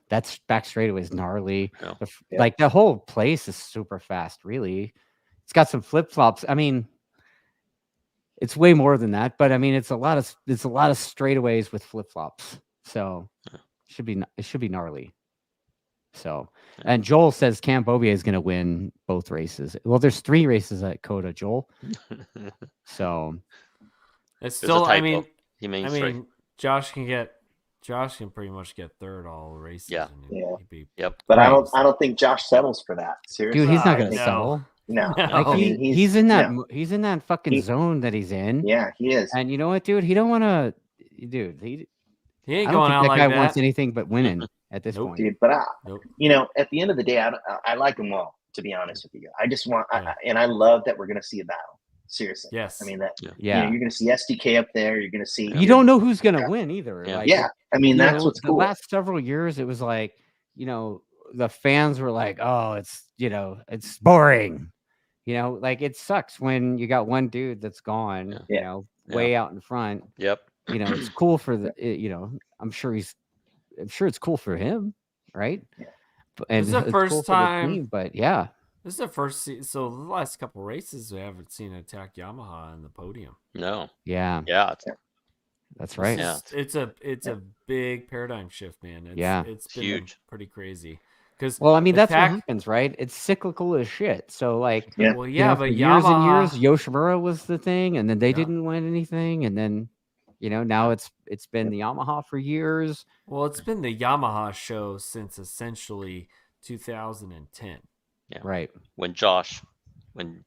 that's back straightaway is gnarly. No. Like, the whole place is super fast, really. It's got some flip flops. I mean, it's way more than that, but I mean, it's a lot of straightaways with flip flops. So it should be gnarly. So, and Joel says Cam Beaubier is going to win both races. Well, there's 3 races at Coda, Joel. So it's still, I mean, Josh can pretty much get third all races. Yeah. But I don't think Josh settles for that. Seriously, dude, he's not going to settle. No. Like, he's in that fucking zone that he's in. Yeah, he is. And you know what, dude? He don't want to. Dude, he ain't going out like that. That guy wants anything but winning at this point. Dude, but at the end of the day, I like them all. To be honest with you, I just want, and I love that we're going to see a battle. Seriously, yes. I mean that. Yeah, you're going to see SDK up there. You're going to see. You don't know who's going to win either. Yeah. I mean, that's what's cool. The last several years, it was like, the fans were like, "Oh, it's boring." Like, it sucks when you got one dude that's gone. Way out in front. Yep. It's cool for I'm sure it's cool for him, right? Yeah. And this is the first time, team, but this is the first. So the last couple races, we haven't seen Attack Yamaha in the podium. No. Yeah. That's right. It's a big paradigm shift, man. It's been huge, pretty crazy. Because I mean, that's what happens, right? It's cyclical as shit. So like, but for Yamaha, years and years, Yoshimura was the thing, and then they didn't win anything, and then now it's been the Yamaha for years. Well, it's been the Yamaha show since essentially 2010. Yeah. Right. When Josh started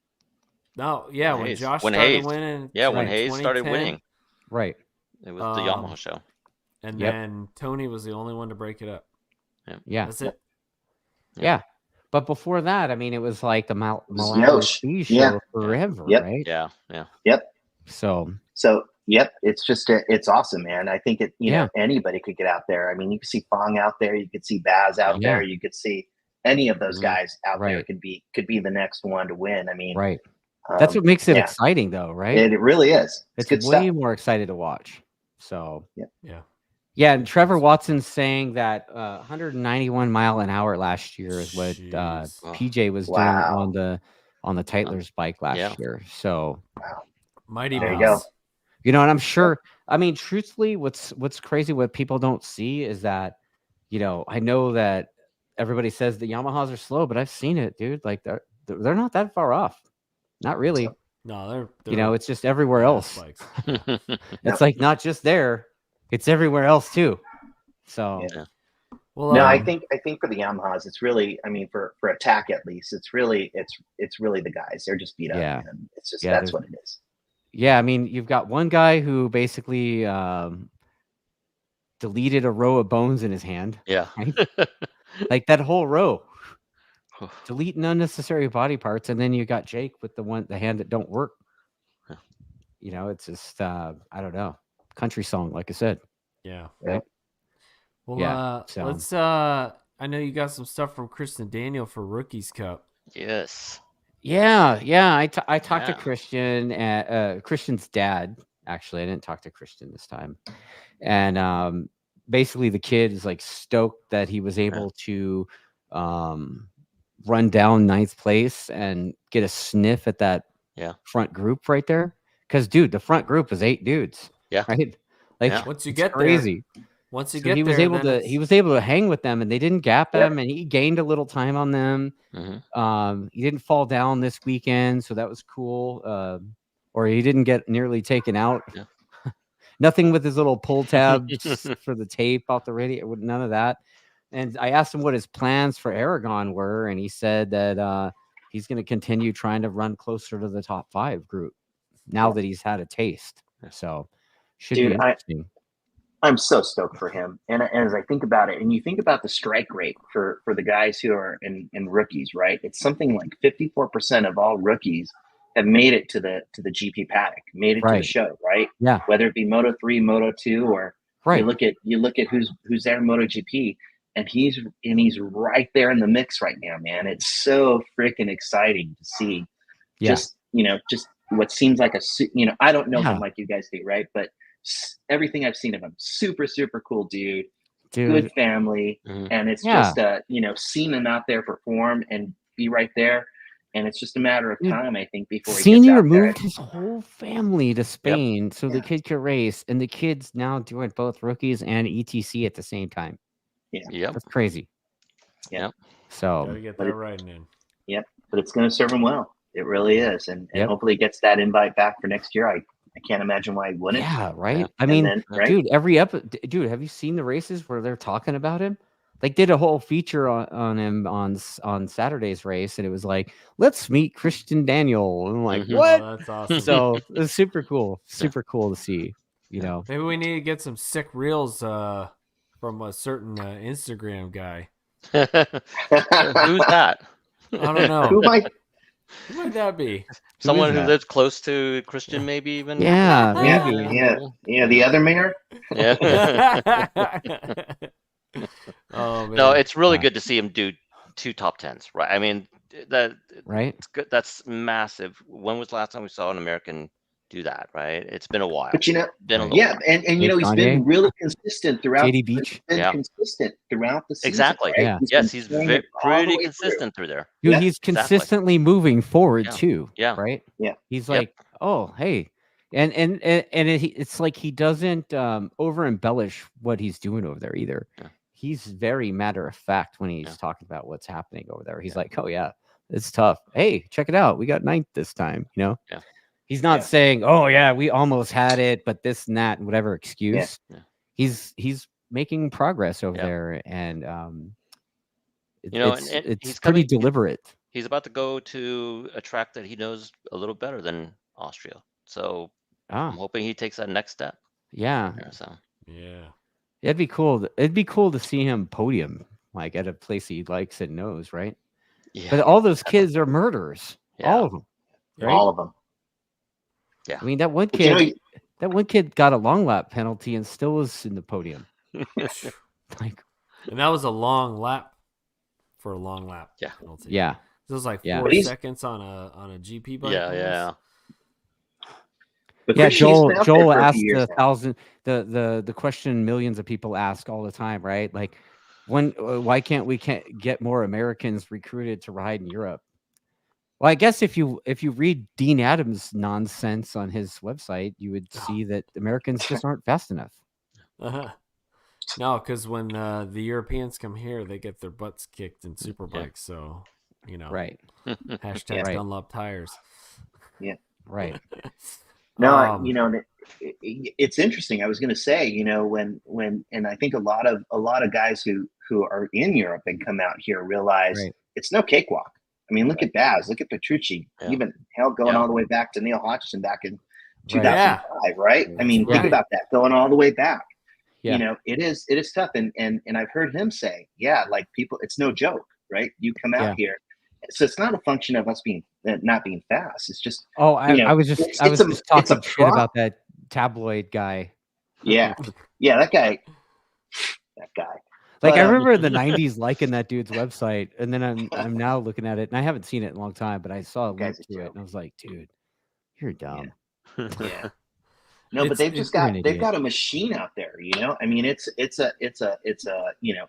winning. Yeah, when Hayes started winning. Right. It was the Yamaha show. And then Tony was the only one to break it up. Yeah. That's it. Yeah. But before that, I mean, it was like the Milan show forever, right? Yeah. Yep. So yep, it's just it's awesome, man. I think anybody could get out there. I mean, you could see Fong out there, you could see Baz out there, you could see any of those guys out there could be the next one to win. I mean, right. That's what makes it exciting, though, right? It really is. It's good way more excited to watch. So yeah. And Trevor Watson's saying that 191 mile an hour last year is what PJ was doing on the Tytler's bike last year. So mighty. There you go. And I'm sure. I mean, truthfully, what's crazy, what people don't see is that, I know that everybody says the Yamahas are slow, but I've seen it, dude. Like they're not that far off. Not really. No, they're it's just everywhere else. It's like not just there. It's everywhere else too. So, well, no, I think for the Yamahas, it's really, I mean, for Attack at least, it's really the guys. They're just beat up. Yeah, man. It's just that's what it is. Yeah, I mean, you've got one guy who basically deleted a row of bones in his hand. Yeah, right? Like that whole row, deleting unnecessary body parts, and then you got Jake with the hand that don't work. It's just I don't know. Country song, like I said. Yeah. Right. Well, let's. I know you got some stuff from Kristen Daniel for Rookies Cup. Yes. Yeah. I talked to Christian, Christian's dad. Actually, I didn't talk to Christian this time, and basically the kid is like stoked that he was able to run down 9th place and get a sniff at that front group right there. Because, dude, the front group is 8 dudes. Yeah. Right? Like, once you get crazy. There, once you so get he was there, he was able to hang with them, and they didn't gap him, and he gained a little time on them. He didn't fall down this weekend, so that was cool. Or he didn't get nearly taken out. Yeah. Nothing with his little pull tabs for the tape off the radio. None of that. And I asked him what his plans for Aragon were, and he said that he's going to continue trying to run closer to the top 5 group now that he's had a taste. So should be interesting. I'm so stoked for him. And as I think about it, and you think about the strike rate for the guys who are in rookies, right? It's something like 54% of all rookies have made it to the GP paddock, made it to the show, right? Yeah. Whether it be Moto3, Moto2, or you look at who's there in MotoGP, and he's right there in the mix right now, man. It's so freaking exciting to see. Just what seems like I don't know him like you guys do, right? But everything I've seen of him, super cool dude. Good family, and it's just seeing him out there perform and be right there, and it's just a matter of time, I think, before he Senior gets out moved there. his whole family to Spain so the kid could race, and the kid's now doing both rookies and ETC at the same time. That's crazy. So gotta get that right in. But it's going to serve him well. It really is, and hopefully he gets that invite back for next year. I can't imagine why he wouldn't. Yeah, right. I mean, dude, every dude, have you seen the races where they're talking about him? Like, did a whole feature on him on Saturday's race, and it was like, let's meet Christian Daniel. And I'm like, what? Oh, that's awesome. So it was super cool. Super cool to see. You know, maybe we need to get some sick reels from a certain Instagram guy. Who's that? I don't know. Who might that be? Someone who lives close to Christian, maybe even. Yeah, maybe. Yeah. The other mayor. Yeah. Oh, man. No, it's really good to see him do 2 top 10s, right? I mean, it's good. That's massive. When was the last time we saw an American do that? Right? It's been a while. But and he's been really consistent throughout. JD Beach. Consistent throughout the season. Exactly. Right? Yeah. He's pretty consistent through there. Dude, he's consistently moving forward too. Yeah. Right. Yeah. He's like, oh, hey. And it's like he doesn't over embellish what he's doing over there either. Yeah. He's very matter of fact when he's talking about what's happening over there. He's like, oh yeah, it's tough. Hey, check it out. We got 9th this time. You know? Yeah. He's not saying, oh yeah, we almost had it, but this and that and whatever excuse. Yeah. He's making progress over there, and it's pretty deliberate. He's about to go to a track that he knows a little better than Austria. So I'm hoping he takes that next step. Yeah. Yeah. It'd be cool. It'd be cool to see him podium, like at a place he likes and knows, right? Yeah. But all those kids are murderers. Yeah. All of them. Right? All of them. Yeah. I mean, that one kid got a long lap penalty and still was in the podium. And that was a long lap for a long lap penalty. Yeah. It was like 4 seconds on a GP bike. Yeah. Yeah, Joel asked the question millions of people ask all the time, right? Like, why can't we get more Americans recruited to ride in Europe? Well, I guess if you read Dean Adams' nonsense on his website, you would see that Americans just aren't fast enough. No, because when the Europeans come here, they get their butts kicked in Superbikes. Yeah. So, right. Hashtag Dunlop tires. Yeah. Right. No, it's interesting. I was going to say, and I think a lot of guys who are in Europe and come out here realize it's no cakewalk. I mean, look at Baz, look at Petrucci, even going all the way back to Neil Hodgson back in 2005, right? I mean, think about that, going all the way back. Yeah. It is tough. And I've heard him say, like, people, it's no joke, right? You come out here. So it's not a function of us not being fast. It's just I was just talking shit about that tabloid guy. Yeah, that guy. Like, I remember in the 90s liking that dude's website, and then I'm now looking at it, and I haven't seen it in a long time, but I saw a link to it, and I was like, dude, you're dumb. Yeah. No, but they've got a machine out there. I mean, it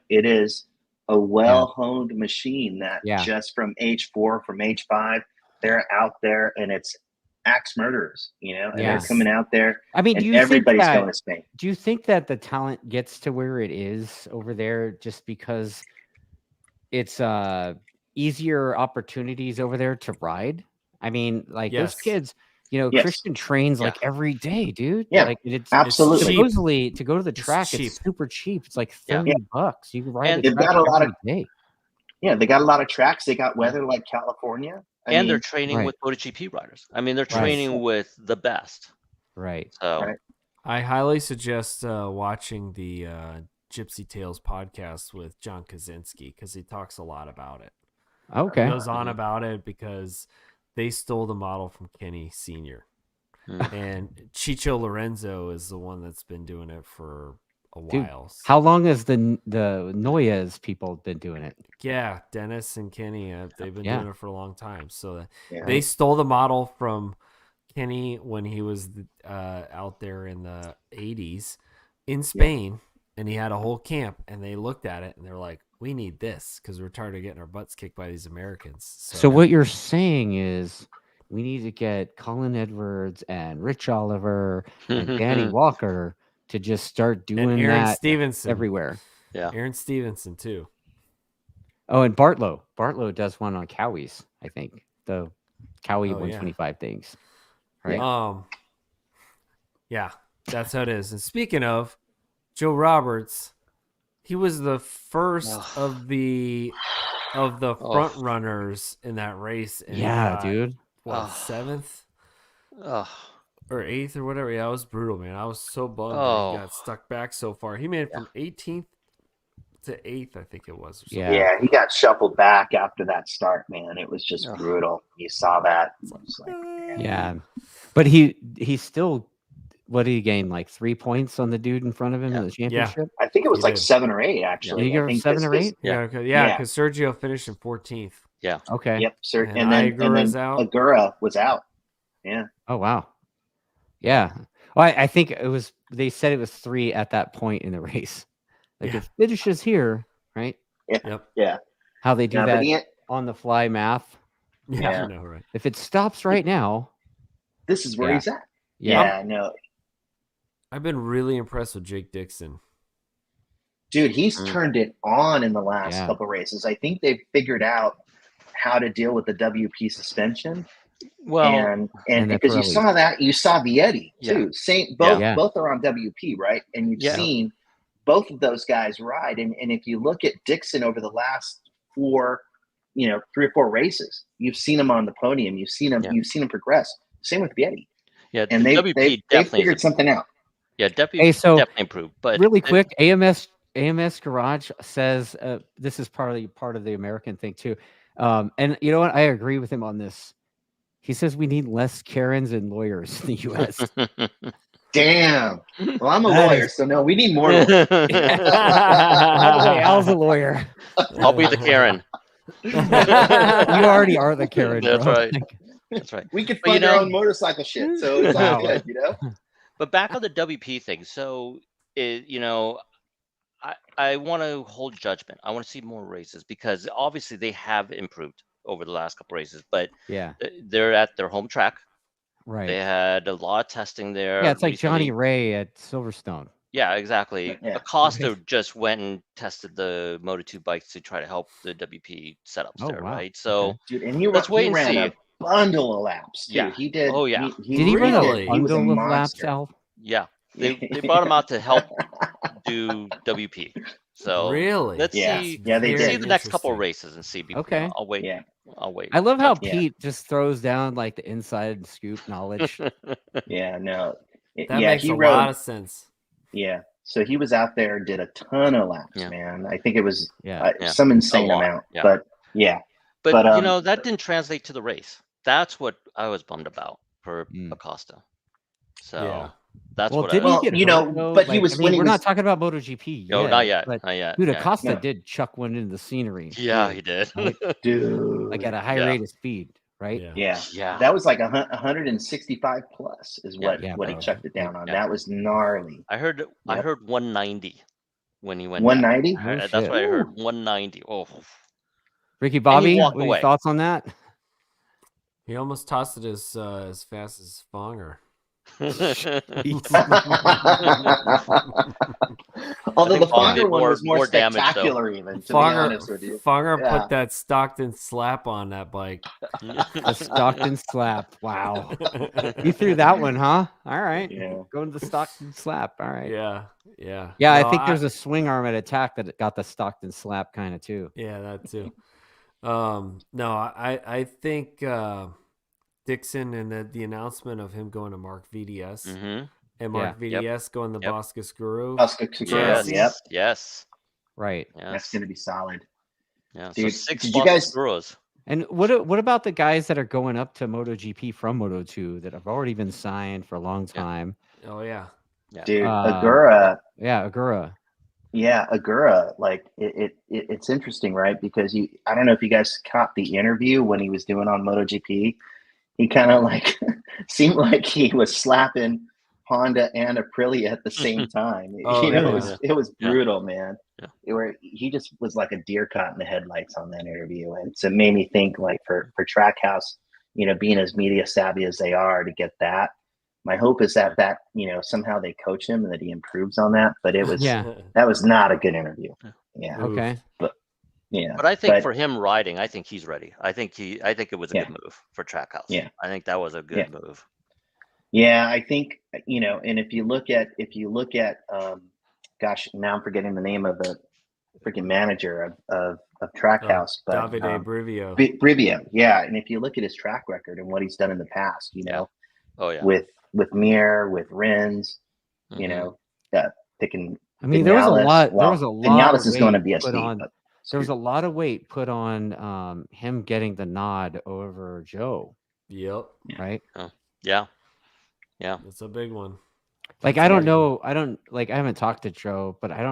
is a well-honed machine that Yeah. just from H4, from H5, they're out there and it's axe murderers, you know, and they're coming out there. I mean, and do you think everybody's that, going to Spain. do you think that the talent gets to where it is over there just because it's easier opportunities over there to ride? I mean, like those kids, you know, Christian trains like every day, dude. Yeah, like it's absolutely. Supposedly to go to the track, it's super cheap. It's like $30. You can ride the track every day. Yeah, they got a lot of tracks. They got weather like California. I mean, they're training with MotoGP riders. I mean, they're training with the best. Right. So I highly suggest watching the Gypsy Tales podcast with John Kaczynski because he talks a lot about it. Okay. He goes on about it because they stole the model from Kenny Sr. And Chicho Lorenzo is the one that's been doing it for a while. So. How long has the Noyes people been doing it? Yeah, Dennis and Kenny, they've been doing it for a long time. So they stole the model from Kenny when he was out there in the 80s in Spain, and he had a whole camp, and they looked at it, and they're like, we need this because we're tired of getting our butts kicked by these Americans. So what you're saying is we need to get Colin Edwards and Rich Oliver and Danny Walker to just start doing and Aaron that Stevenson everywhere. Yeah, Aaron Stevenson too. Oh, and Bartlow does one on Cowies, I think, the Cowie 125 things, right? Yeah, that's how it is. And speaking of Joe Roberts, he was the first of the front runners in that race. And dude. What, 7th? Or 8th or whatever. Yeah, it was brutal, man. I was so bummed that he got stuck back so far. He made it from 18th to 8th, I think it was. Or something. Yeah, he got shuffled back after that start, man. It was just brutal. You saw that. But he still, what did he gain? Like 3 points on the dude in front of him in the championship? I think it was like 7 or 8, actually. Yeah, 7 or 8? Yeah, because Sergio finished in 14th. Yeah. Okay. Yep, sir. And then Agura was out. Yeah. Oh, wow. Yeah. Well, I think it was, they said it was 3 at that point in the race. Like it finishes here, right? Yeah. How they do that on the fly math. Yeah. I know, right? If it stops right now, this is where he's at. Yeah. No. I've been really impressed with Jake Dixon. Dude, he's turned it on in the last couple races. I think they've figured out how to deal with the WP suspension. Well, and because you saw Vietti too. Both are on WP, right? And you've seen both of those guys ride. And if you look at Dixon over the last 3 or 4 races, you've seen him on the podium. You've seen him progress. Same with Vietti. Yeah, and they figured something out. Yeah, WP definitely improved. But really quick, AMS Garage says this is part of the American thing too. And you know what? I agree with him on this. He says we need less Karens and lawyers in the U.S. Damn. Well, I'm a lawyer, so no, we need more. By the way, Al's a lawyer. I'll be the Karen. You already are the Karen. That's bro. right. That's right. We could fund our own motorcycle shit, so it's all good, But back on the WP thing, so I want to hold judgment. I want to see more races because obviously they have improved over the last couple races, but they're at their home track. Right. They had a lot of testing there. Yeah, it's like Johnny Ray at Silverstone. Yeah, exactly. Acosta just went and tested the Moto2 bikes to try to help the WP setups there, right? So, dude, and he ran a bundle of laps. Too. Yeah, he did. Oh yeah, he did he run really? a bundle of laps, Al? Yeah, they brought him out to help do WP. So really, let's see. Yeah, they see the next couple of races and see. Okay, I'll wait. Yeah. I'll wait. I love how Pete just throws down like the inside scoop knowledge. Yeah, no. That makes a lot of sense. Yeah. So he was out there, did a ton of laps, man. I think it was some insane amount. Yeah. But But that didn't translate to the race. That's what I was bummed about for Acosta. So that's what did he get hurt, though? But he was winning. We're not talking about MotoGP yet. No, not yet. But, not yet. Dude, Acosta did chuck one into the scenery. Yeah, he did. Dude. Like at a high rate of speed, right? Yeah. That was like 165 plus is what he chucked it down on. That was gnarly. I heard 190. when he went 190. That's what I heard. 190. Oh, Ricky-Bobby, what are your thoughts on that? He almost tossed it as fast as Fonger. Although the Fonger one was more spectacular, even to be honest with you. Fonger put that Stockton slap on that bike. The Stockton slap. Wow. You threw that one, huh? All right. Yeah. Going to the Stockton slap. All right. Yeah. Yeah, no, I think there's a swing arm at attack that got the Stockton slap kind of too. Yeah, that too. No, I think Dixon and the announcement of him going to Mark VDS and Mark VDS going to Boscus Guru. Yes. Right. That's going to be solid. Yeah. Dude, so 6 did you guys? Gurus. And what about the guys that are going up to MotoGP from Moto2 that have already been signed for a long time? Yeah. Oh yeah. Dude, Agura. Yeah, Agura. Yeah, Agura. Like it's interesting, right? Because I don't know if you guys caught the interview when he was doing on MotoGP. He kind of like seemed like he was slapping Honda and Aprilia at the same time. It was brutal, man. Yeah. Where he just was like a deer caught in the headlights on that interview, and so it made me think like for Trackhouse, being as media savvy as they are to get that. My hope is that somehow they coach him and that he improves on that. But it was that was not a good interview. Yeah. Okay. But I think for him riding, I think he's ready. I think it was a good move for Trackhouse. Yeah. I think that was a good move. Yeah, I think and if you look at gosh, now I'm forgetting the name of the freaking manager of Trackhouse, but Davide Brivio. Brivio, yeah. And if you look at his track record and what he's done in the past, with Mir, with Rins, picking. I mean, there was a lot. There was a lot. Vinales is going to be a speed. There was a lot of weight put on him getting the nod over Joe. Yep. Right. Yeah. It's a big one. Like I don't know. I haven't talked to Joe, but I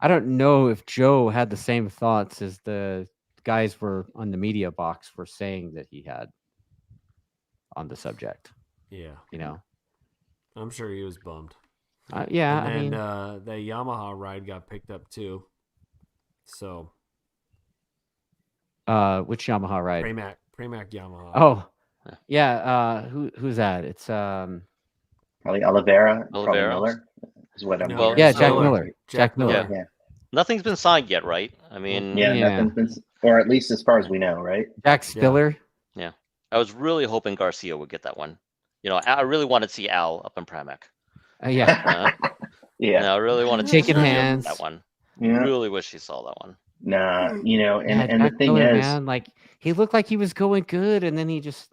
don't know if Joe had the same thoughts as the guys were on the media box were saying that he had on the subject. Yeah. I'm sure he was bummed. Yeah. And the Yamaha ride got picked up too. So. Which Yamaha ride? Pramac Yamaha. Oh, yeah. Who's that? It's probably Oliveira. Probably Miller. Is what I'm hearing. Yeah, Jack Miller. Jack Miller. Yeah. Nothing's been signed yet, right? I mean, nothing's been, or at least as far as we know, right? Jack Spiller. Yeah. I was really hoping Garcia would get that one. I really wanted to see Al up in Pramac. Yeah. Yeah. I really wanted to shaking hands. That one. Yeah. Really wish he saw that one. Nah, and the thing Miller, is, man, like he looked like he was going good, and then he just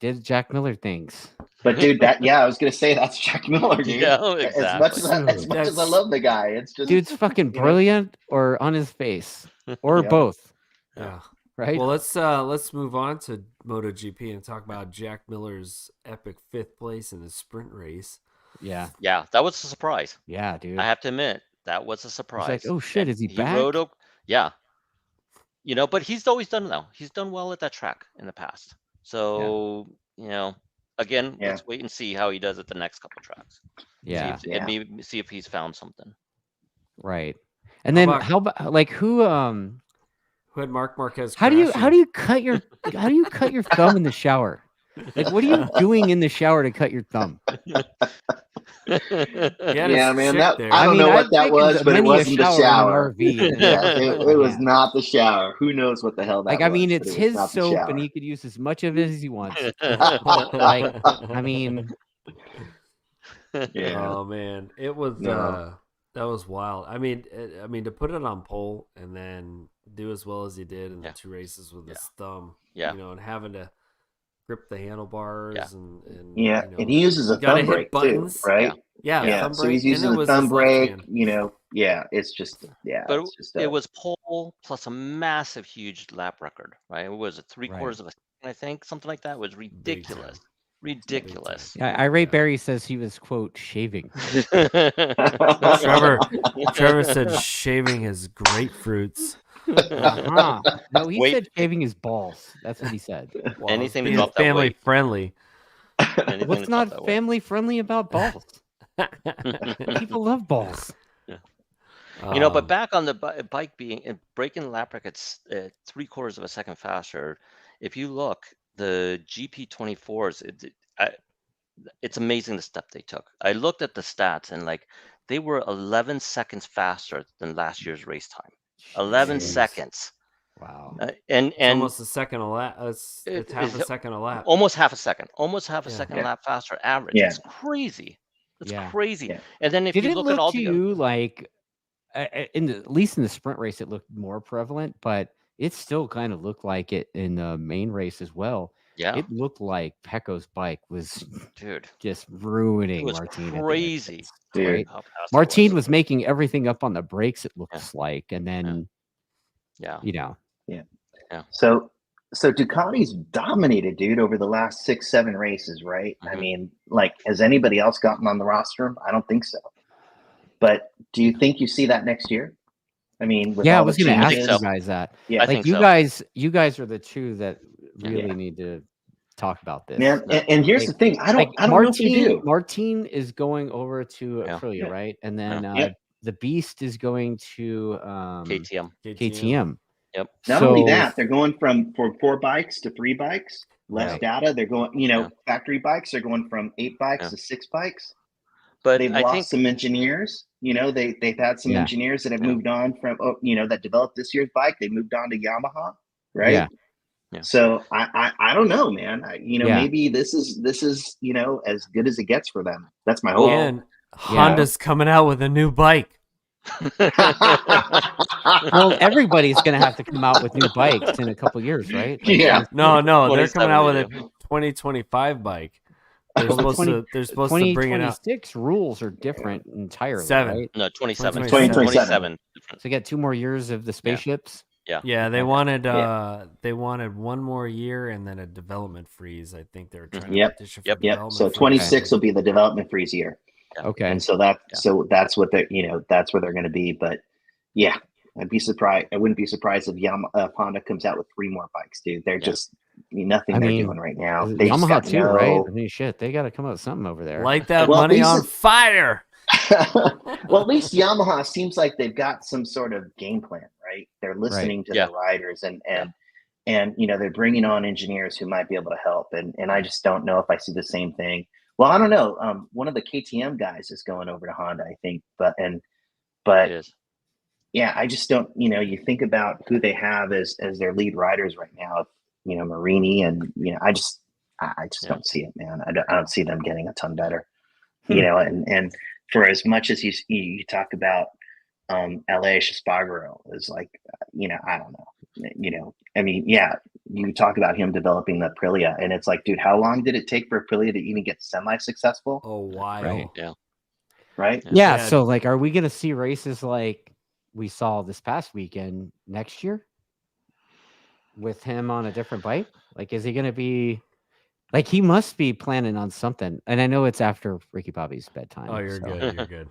did Jack Miller things. But dude, I was gonna say that's Jack Miller, dude. Yeah, exactly. As much as I love the guy, it's just dude's fucking brilliant, or on his face, or both. Yeah. Right. Well, let's move on to MotoGP and talk about Jack Miller's epic 5th place in the sprint race. Yeah. Yeah, that was a surprise. Yeah, dude. I have to admit, that was a surprise. It's like, oh shit, is he back? But he's always done well. He's done well at that track in the past. So, again, let's wait and see how he does at the next couple tracks. Yeah. See if he's found something. Right. And then how about who had Mark Marquez? How do you cut your thumb in the shower? Like, what are you doing in the shower to cut your thumb? Yeah, man. I don't know what that was, but it wasn't the shower. It was not the shower. Who knows what the hell that was? I mean, it's his soap, and he could use as much of it as he wants. I mean, oh man, it was that was wild. I mean, to put it on pole and then do as well as he did in the 2 races with his thumb, and having to grip the handlebars and and he uses a thumb brake too, right? Yeah. So he's using the thumb brake. It's just But it was pole plus a massive, huge lap record, right? What was it, 3/4 of a second? I think something like that. It was ridiculous. Ridiculous. Yeah, Irate Berry says he was, quote, shaving. Trevor said shaving his grapefruits. No, he said shaving his balls. That's what he said. Well, anything to drop that family weight. friendly. What's not family friendly about balls? People love balls. But back on the bike being breaking lap records 3/4 of a second faster. If you look, the GP24s, it's amazing the step they took. I looked at the stats and like they were 11 seconds faster than last year's race time. 11 seconds. Wow. And almost a second a lap. It's half a second a lap. Almost half a second. Almost half a second lap faster average. Yeah. It's crazy. It's crazy. Yeah. And then if Did you it look look at all to the you like at least in the sprint race it looked more prevalent, but it still kind of looked like it in the main race as well. Yeah. It looked like Pecco's bike was just it ruining was Martin. crazy. Right? Martin was making everything up on the brakes, it looks like, and then So Ducati's dominated, dude, over the last 6-7 races, right? I mean, like, has anybody else gotten on the roster? I don't think so. But do you think you see that next year? I mean, with I all was the going to ask changes? you guys that. Yeah, like you guys are the two that really need to talk about this. Man, and here's the thing: I don't know if you do. Martin is going over to Aprilia, right? And then the Beast is going to KTM. Yep. Not only that, they're going from 4 bikes to 3 bikes. Less data. They're going, factory bikes are going from 8 bikes to 6 bikes. But they've lost some engineers. They've had some engineers that have moved on from, that developed this year's bike. They moved on to Yamaha, right? Yeah. So I don't know, man. Maybe this is as good as it gets for them. That's my hope. And Honda's coming out with a new bike. Well, everybody's going to have to come out with new bikes in a couple years, right? No, they're coming out with a 2025 bike. They're supposed to bring it out. 2026 rules are different entirely. 7. Right? No, 27. 2027. So you got 2 more years of the spaceships. Yeah, they wanted one more year and then a development freeze. I think they were trying to petition for development. So 26 will be the development freeze year. Okay. And so that's what they're that's where they're going to be. But yeah, I'd be surprised. I wouldn't be surprised if Honda comes out with 3 more bikes, dude. They're just nothing they're doing right now. They Yamaha too, right? I mean, shit, they got to come up with something over there. Light that money on fire. Well, at least Yamaha seems like they've got some sort of game plan, right? They're listening to the riders and they're bringing on engineers who might be able to help. And I just don't know if I see the same thing. Well, I don't know. One of the KTM guys is going over to Honda, I think, but yeah, I just don't. You think about who they have as their lead riders right now. Marini, and I just don't see it, man. I don't see them getting a ton better. And for as much as you talk about LA Espargaro is like, I don't know. I mean, you talk about him developing the Aprilia, and it's like, dude, how long did it take for Aprilia to even get semi-successful? Oh, wow. Right. Yeah. Right. Yeah. So, like, are we going to see races like we saw this past weekend next year with him on a different bike? Like, is he going to be like, he must be planning on something? And I know it's after Ricky-Bobby's bedtime. Oh, you're good. You're good.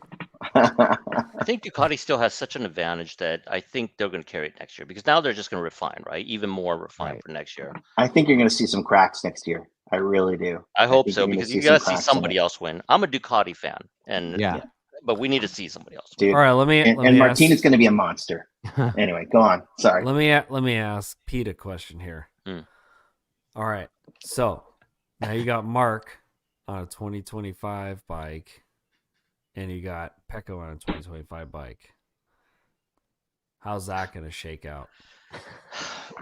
I think Ducati still has such an advantage that I think they're going to carry it next year, because now they're just going to refine, right? Even more refine for next year. I think you're going to see some cracks next year. I really do. I hope so, because you got to see somebody else win. I'm a Ducati fan, but we need to see somebody else win. Dude. All right, let me Martin is going to be a monster. Anyway, go on. Sorry. Let me ask Pete a question here. All right, so now you got Mark on a 2025 bike, and you got Pecco on a 2025 bike. How's that going to shake out?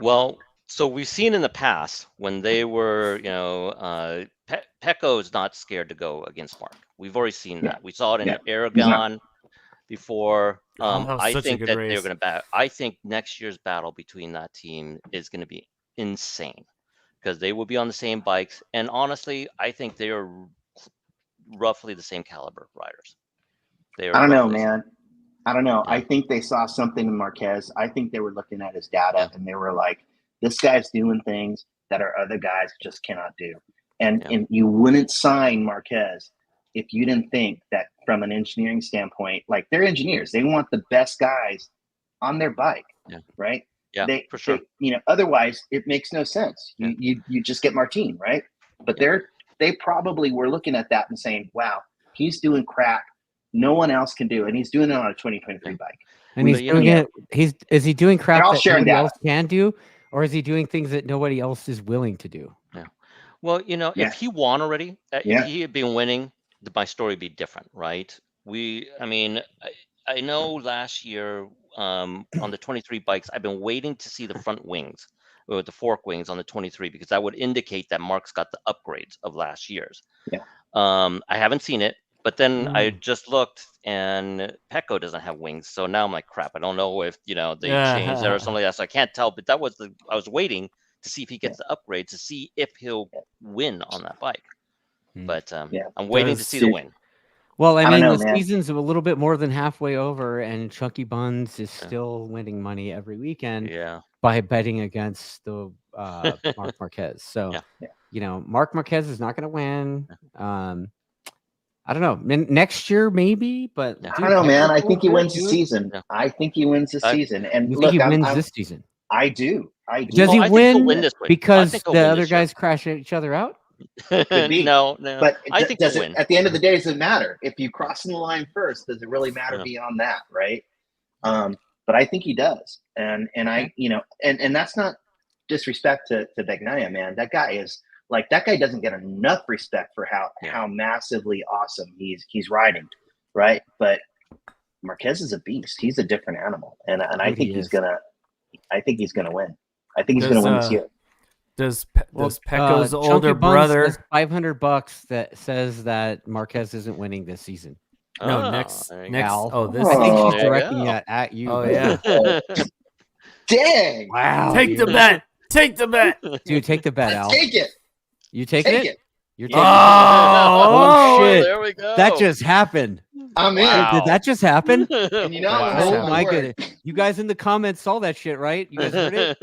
Well, so we've seen in the past when they were, Pecco is not scared to go against Mark. We've already seen that. We saw it in Aragon before. I think that they're going to I think next year's battle between that team is going to be insane, because they will be on the same bikes. And honestly, I think they are roughly the same caliber riders. I don't know, man. I don't know. I think they saw something in Marquez. I think they were looking at his data and they were like, this guy's doing things that our other guys just cannot do. And you wouldn't sign Marquez if you didn't think that from an engineering standpoint, like, they're engineers. They want the best guys on their bike, right? Yeah, for sure. Otherwise, it makes no sense. You just get Martin, right? But they probably were looking at that and saying, wow, he's doing crap no one else can do, and he's doing it on a 2023 bike. And he's doing it. Is he doing crap that nobody else can do, or is he doing things that nobody else is willing to do? Yeah. Well, if he won already, if he had been winning, my story would be different, right? I know last year on the 23 bikes, I've been waiting to see the front wings or the fork wings on the 23 because that would indicate that Mark's got the upgrades of last year's. Yeah. I haven't seen it, but then I just looked and Pecco doesn't have wings. So now I'm like, crap, I don't know if, they changed it or something like that. So I can't tell, but I was waiting to see if he gets the upgrade to see if he'll win on that bike. But I'm waiting to see the win. Well, the season's a little bit more than halfway over, and Chunky Buns is still winning money every weekend by betting against the Marc Marquez. So, Marc Marquez is not going to win. I don't know. Next year, maybe, but I don't know, man. I think he wins the season. I think he wins the season. And you think he wins this season? I do. Does he win because the other guys crash each other out? Could be. No. But I think does it, at the end of the day, does it matter? If you cross in the line first, does it really matter beyond that, right? But I think he does. And I, and that's not disrespect to Bagnaia, man. That guy doesn't get enough respect for how massively awesome he's riding, right? But Marquez is a beast. He's a different animal. And I think he's gonna win. I think he's gonna win this year. Does Pecco's older brother $500 that says that Marquez isn't winning this season? No, next. Al. Oh, this. I think she's directing that at you. Oh yeah. Dang! Wow. Take the bet. Take the bet, dude. Take the bet, Al. Take it. You taking it? You're taking oh shit! There we go. That just happened. I'm in. Wow. Did that just happen? And oh my goodness! You guys in the comments saw that shit, right? You guys heard it.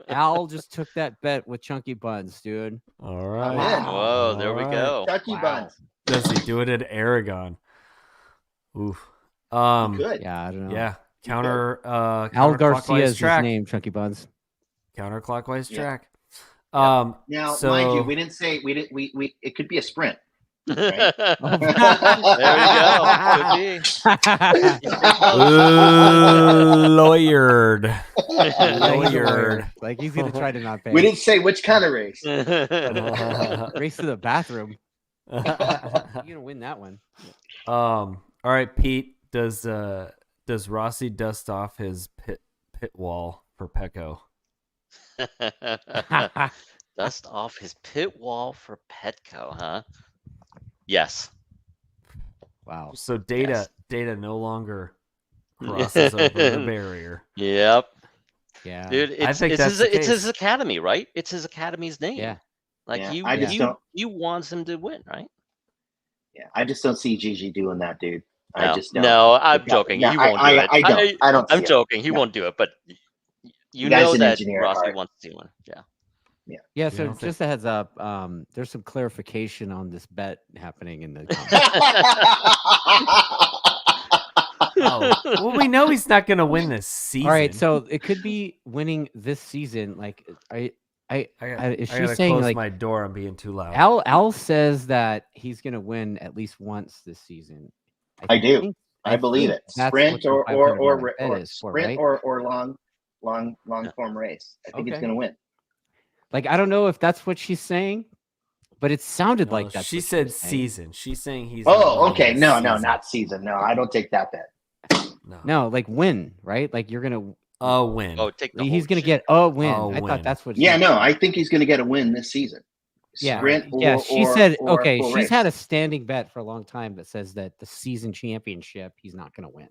Al just took that bet with Chunky Buns, dude. All right. Whoa, there we go. Chunky Buns. Does he do it at Aragon? Oof. Good. Yeah, I don't know. Yeah. Al Garcia is his name. Chunky Buns. Counterclockwise track. Now, so, mind you, we didn't say we it could be a sprint. Right? There you go. Could be. Lawyered. Like he's gonna try to not pay. We didn't say which kind of race. Race to the bathroom. You're gonna win that one. All right, Pete. Does Rossi dust off his pit wall for Pecco? Dust off his pit wall for Petco, huh? Yes. Wow. So data no longer crosses over the barrier. Yep. Yeah. Dude, it's his academy, right? It's his academy's name. Yeah. Like he wants him to win, right? Yeah. I just don't see Gigi doing that, dude. No, I just don't. No, I'm joking. He won't do it. I don't. I'm joking. He won't do it, but you know that Rossi wants to win. Yeah. Yeah, so just a heads up, there's some clarification on this bet happening in the well, we know he's not going to win this season. All right, so it could be winning this season. Like, is she saying close like my door? I'm being too loud. Al says that he's going to win at least once this season. I do. I believe it. Sprint or long form race. I think it's going to win. Like, I don't know if that's what she's saying, but it sounded like that. She said season. She's saying he's. Oh, okay. No, not season. No, I don't take that bet. No, like win, right? Like you're gonna win. Oh, take the he's gonna get a win. I win. thought that's what. Yeah, no, I think he's gonna get a win this season. Sprint she said okay. She's had a standing bet for a long time that says that the season championship he's not gonna win.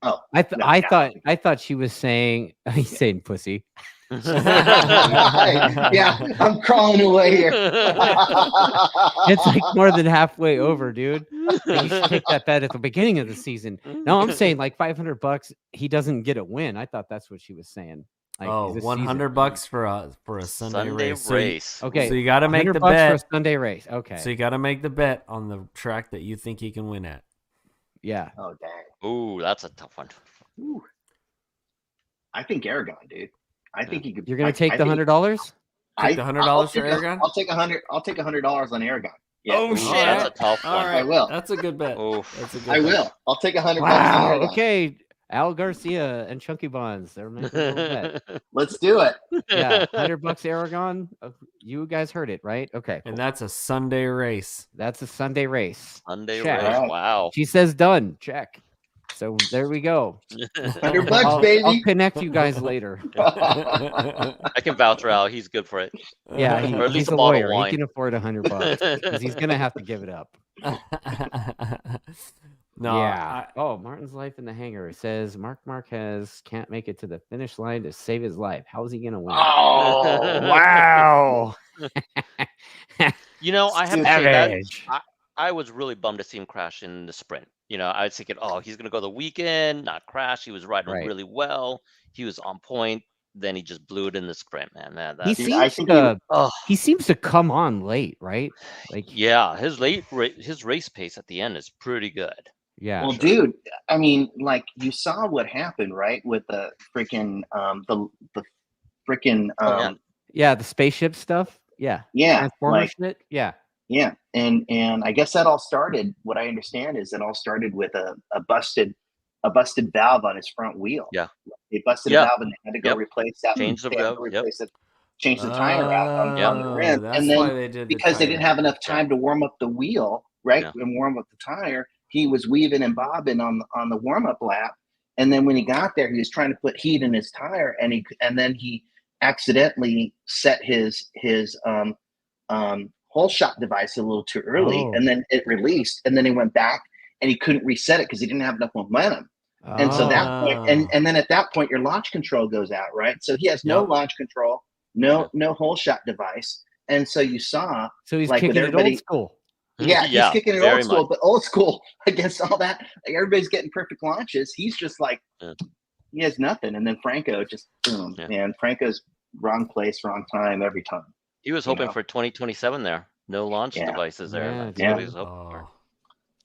Oh, I thought she was saying he's saying pussy. Yeah, I'm crawling away here. It's like more than halfway over, dude. Like you should take that bet at the beginning of the season. No, I'm saying like $500. He doesn't get a win. I thought that's what she was saying. Like, $100 for a Sunday race. Okay, so you got to make the bet for a Sunday race. Okay, so you got to make the bet on the track that you think he can win at. Yeah. Oh dang. Ooh, that's a tough one. Ooh. I think Aragon, dude. I think he could. You're gonna take the $100? Take the $100 for Aragon. I'll take $100 on Aragon. Yeah. Oh shit, that's a tough one. All right. I will. That's a good bet. I will. I'll take $100. Wow. Okay. Al Garcia and Chunky Bonds. They're making a little bet. Let's do it. Yeah, $100 Aragon. You guys heard it, right? Okay. Cool. And that's a Sunday race. That's a Sunday race. Sunday Check. race. Wow. She says done. Check. So there we go. $100, baby. I'll connect you guys later. I can vouch for Al. He's good for it. Yeah, or at least he's a a bottle lawyer. of wine. He can afford $100 because he's gonna have to give it up. No. Yeah. Martin's life in the hangar. It says Marc Marquez can't make it to the finish line to save his life. How is he gonna win? Oh, wow. You know, I have to say that I was really bummed to see him crash in the sprint. You know, I was thinking, he's going to go the weekend, not crash. He was riding really well. He was on point. Then he just blew it in the sprint, man. He seems to come on late, right? Like, yeah, his race pace at the end is pretty good. Yeah. Well, dude, I mean, like you saw what happened, right? With the freaking the freaking the spaceship stuff. Yeah. Transformer shit. Yeah. Yeah, and I guess that all started. What I understand is it all started with a busted valve on his front wheel. Yeah, they busted a valve and they had to go replace that. Change the valve. Change the tire out on the rim, and then because they didn't have enough time to warm up the wheel, right, and warm up the tire, he was weaving and bobbing on the warm up lap, and then when he got there, he was trying to put heat in his tire, and then he accidentally set his whole shot device a little too early, and then it released, and then he went back and he couldn't reset it because he didn't have enough momentum. And so that point, and then at that point your launch control goes out, right? So he has no launch control, no whole shot device, and so you saw. So he's like kicking it old school. Yeah, he's kicking it old school, but old school against all that. Like, everybody's getting perfect launches. He's just like he has nothing, and then Franco just boom, man. Franco's wrong place, wrong time every time. He was hoping for 2027 there. No launch devices there. That's what he was hoping for.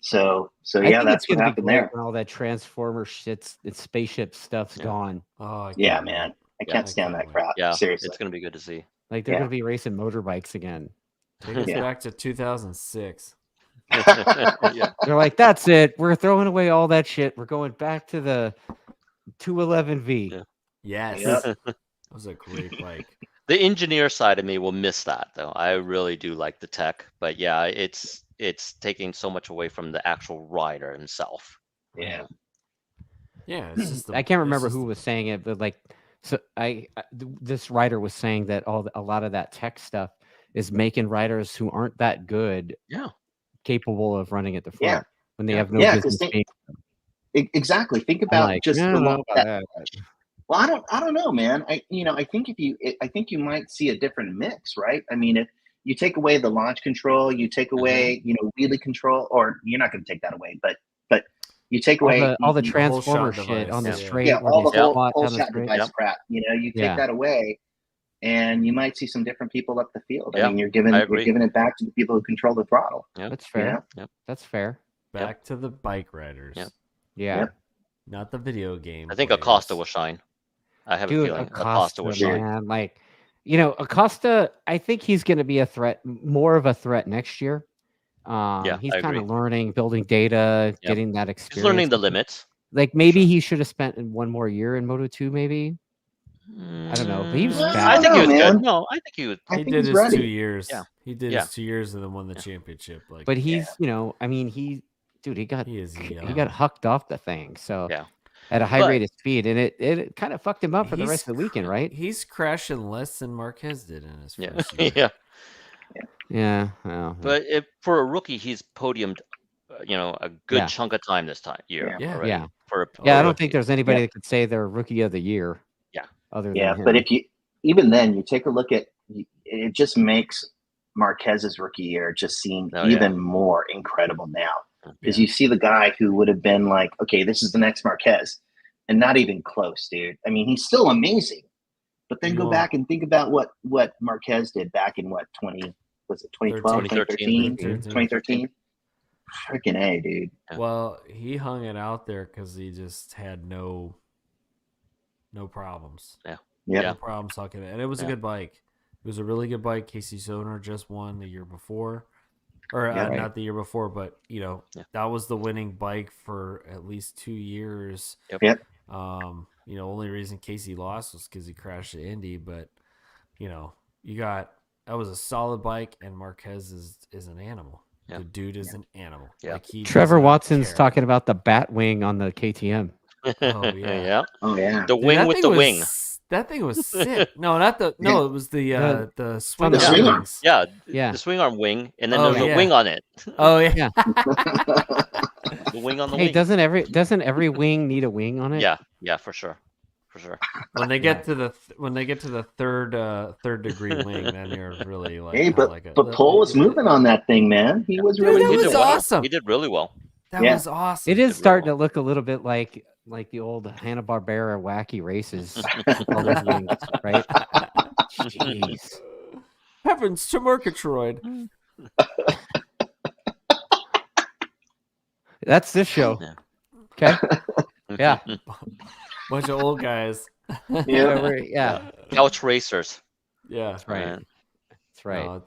So that's what happened there. When all that transformer shits and spaceship stuff's gone. Oh yeah, man. I can't stand that crap. Yeah, seriously. It's gonna be good to see. Like they're gonna be racing motorbikes again. Take us back to 2006. They're like, that's it. We're throwing away all that shit. We're going back to the 211V. Yes. That was a great bike. The engineer side of me will miss that, though. I really do like the tech, but yeah, it's taking so much away from the actual rider himself. Yeah. It's just I can't remember who was saying it, but like, so this writer was saying that a lot of that tech stuff is making riders who aren't that good, capable of running at the front when they have no business being. Exactly. Think about that. Well, I don't know, man. I think you might see a different mix, right? I mean, if you take away the launch control, you take away, wheelie control, or you're not going to take that away, but you take away all the transformer shit on the straight, all the whole shot device crap. You take that away, and you might see some different people up the field. I mean, you're giving it back to the people who control the throttle. That's fair. That's fair. Back to the bike riders. Yeah. Not the video game. I think Acosta will shine. I have a feeling Acosta will shine. Man, like, Acosta, I think he's going to be a threat, more of a threat next year. He's kind of learning, building data, getting that experience. He's learning the limits. Like maybe he should have spent one more year in Moto2, maybe. I don't know. But he was I think he was good. No, I think he was. He did his 2 years. Yeah. He did his 2 years and then won the championship. Like, but he's, I mean, he got hucked off the thing. So at a high rate of speed, and it kind of fucked him up for the rest of the weekend, right? He's crashing less than Marquez did in his first year. Yeah. Well, but for a rookie, he's podiumed, a good chunk of time this year. Yeah. I don't think there's anybody that could say they're rookie of the year. Yeah. Other than him. But if you even then you take a look at it, just makes Marquez's rookie year just seem even more incredible now. Because you see the guy who would have been like, okay, this is the next Marquez, and not even close, dude. I mean, he's still amazing, but then go back and think about what Marquez did back in 2012, 2013? Freaking A, dude. Well, he hung it out there because he just had no problems. No problems hucking it, and it was a good bike. It was a really good bike. Casey Soner just won the year before. Or not the year before, but that was the winning bike for at least 2 years. Only reason Casey lost was because he crashed at Indy, but that was a solid bike, and Marquez is an animal. Yeah. The dude is an animal. Yeah. Like Trevor Watson's talking about the bat wing on the KTM. Oh yeah. Oh yeah. The wing with the wing. That thing was sick. No, not the. No, it was the swing arms. Yeah. Yeah. The swing arm wing, and then there's a wing on it. Oh yeah. The wing on the wing. Doesn't every wing need a wing on it? Yeah, for sure. When they get to the third degree wing, then you're really like. Hey, but Paul was moving on that thing, man. He was really. That was awesome. He did really well. That was awesome. It is starting to look a little bit like the old Hanna-Barbera wacky races. All those wings, right? Jeez. Heavens to Murgatroyd. That's this show. Okay. Yeah. Bunch of old guys. Yeah. Couch racers. Yeah. That's right. That's right.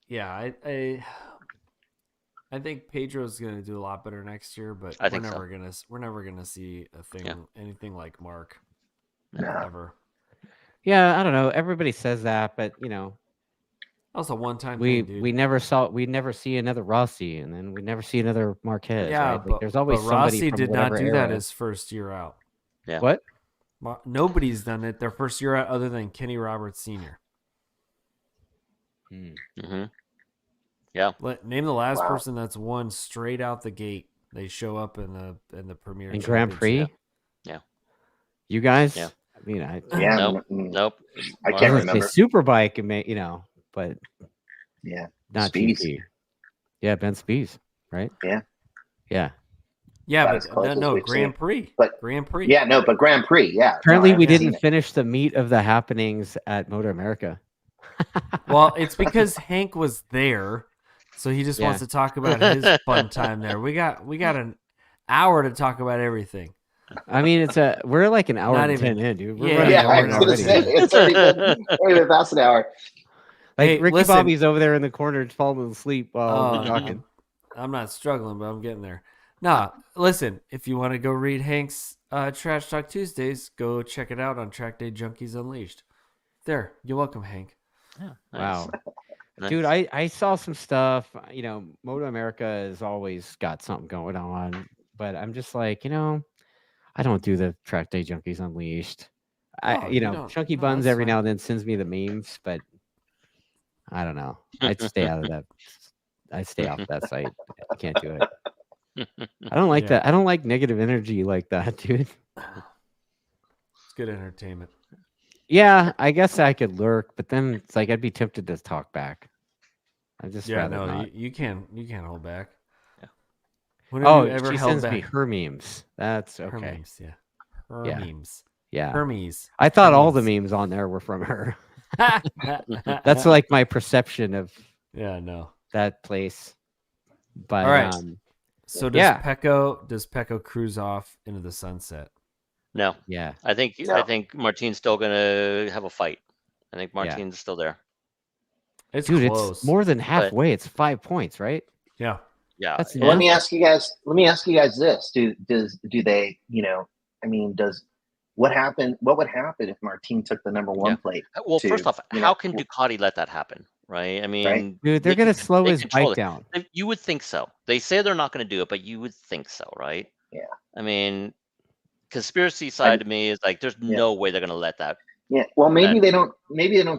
No, I think Pedro's gonna do a lot better next year, but we're never gonna see anything like Mark. Ever. Yeah, I don't know. Everybody says that, but that was a one-time thing, dude. We never see another Rossi, and then we never see another Marquez. Yeah, right? Like, there's always somebody Rossi from did not do era. that his first year out. Yeah. What? Nobody's done it their first year out other than Kenny Roberts Sr. Mm-hmm. Yeah. Name the last person that's won straight out the gate. They show up in the Premier in Grand Prix. Yeah. You guys. Yeah. I mean, Nope. I can't remember. Superbike, but not Spies. GP. Yeah, Ben Spies, right? Yeah. Yeah. Yeah, but no Grand Prix. But Grand Prix. Yeah, no, but Grand Prix. Yeah. Apparently, we didn't finish the meat of the happenings at MotoAmerica. Well, it's because Hank was there, so he just wants to talk about his fun time there. We got an hour to talk about everything. I mean, we're like an hour and 10 in, dude. We're I was gonna say it's already been past an hour. Like Ricky-Bobby's over there in the corner falling asleep while we're talking. I'm not struggling, but I'm getting there. Nah, listen, if you want to go read Hank's Trash Talk Tuesdays, go check it out on Track Day Junkies Unleashed. There, you're welcome, Hank. Yeah, nice. Wow. Nice. Dude, I saw some stuff. MotoAmerica has always got something going on, but I'm just like, I don't do the Track Day Junkies Unleashed. Chunky Buns every now and then sends me the memes, but I don't know. I'd stay out of that. I'd stay off that site. I can't do it. I don't like that. I don't like negative energy like that, dude. It's good entertainment. Yeah, I guess I could lurk, but then it's like I'd be tempted to talk back. I just you can't hold back. Yeah. She sends me her memes. That's okay. Her memes, yeah. Her memes. Yeah. Hermes. I thought all the memes on there were from her. That's like my perception of that place. But all right. So does Pecco cruise off into the sunset? No. Yeah. I think Martin's still gonna have a fight. I think Martin's still there. It's close. It's more than halfway. It's 5 points, right? Yeah. Yeah. Let me ask you guys this. Do they, what would happen if Martin took the number one plate? Well, first off, how can Ducati let that happen? Right? I mean, dude, they're going to slow his bike down. You would think so. They say they're not going to do it, but you would think so, right? Yeah. I mean, conspiracy side to me is like, there's no way they're going to let that. Yeah. Well, maybe they don't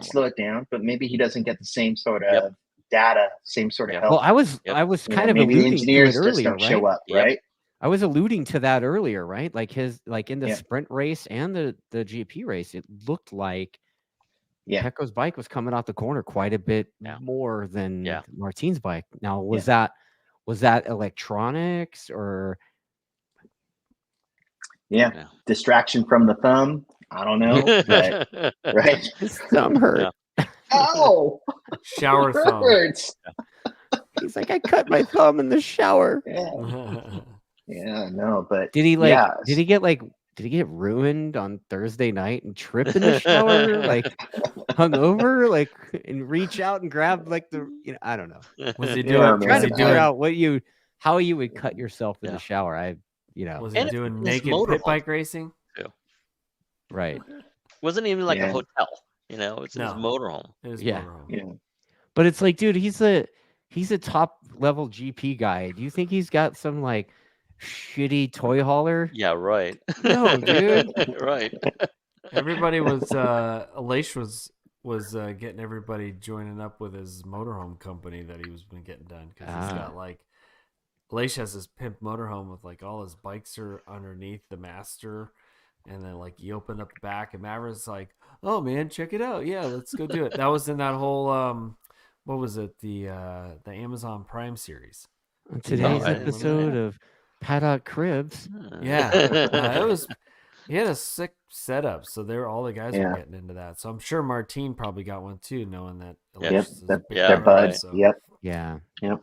slow it down, but maybe he doesn't get the same sort of data, same sort of help. Well, I was kind of maybe the alluding engineers to it earlier, just don't show up, right? I was alluding to that earlier, right? Like in the sprint race and the GP race, it looked like Pecco's bike was coming off the corner quite a bit more than Martin's bike. Now, was that electronics or distraction from the thumb? I don't know, but right? His thumb hurt. Oh, shower thumb. Hurts. He's like, I cut my thumb in the shower. Yeah, no, but did he get ruined on Thursday night and trip in the shower, like hungover, like and reach out and grab like I don't know. Was he doing? Trying to figure out how you would cut yourself in the shower. Was he doing naked pit bike racing? Yeah. Right. Wasn't even like a hotel. It's his motorhome. Motorhome. Yeah. But it's like, dude, he's a top level GP guy. Do you think he's got some like shitty toy hauler? Yeah, right. No, dude. Right. Everybody was Aleix was getting everybody joining up with his motorhome company that he was been getting done, because he's got like Aleix has this pimp motorhome with like all his bikes are underneath the master, and then like you open up the back and Maverick's like, oh man, check it out, yeah, let's go do it. That was in that whole what was it, the Amazon Prime series. On today's episode of Paddock Cribs. Yeah, it was. He had a sick setup, so all the guys were getting into that. So I'm sure Martin probably got one too, knowing that. They're buds. So. Yep. Yeah. Yep.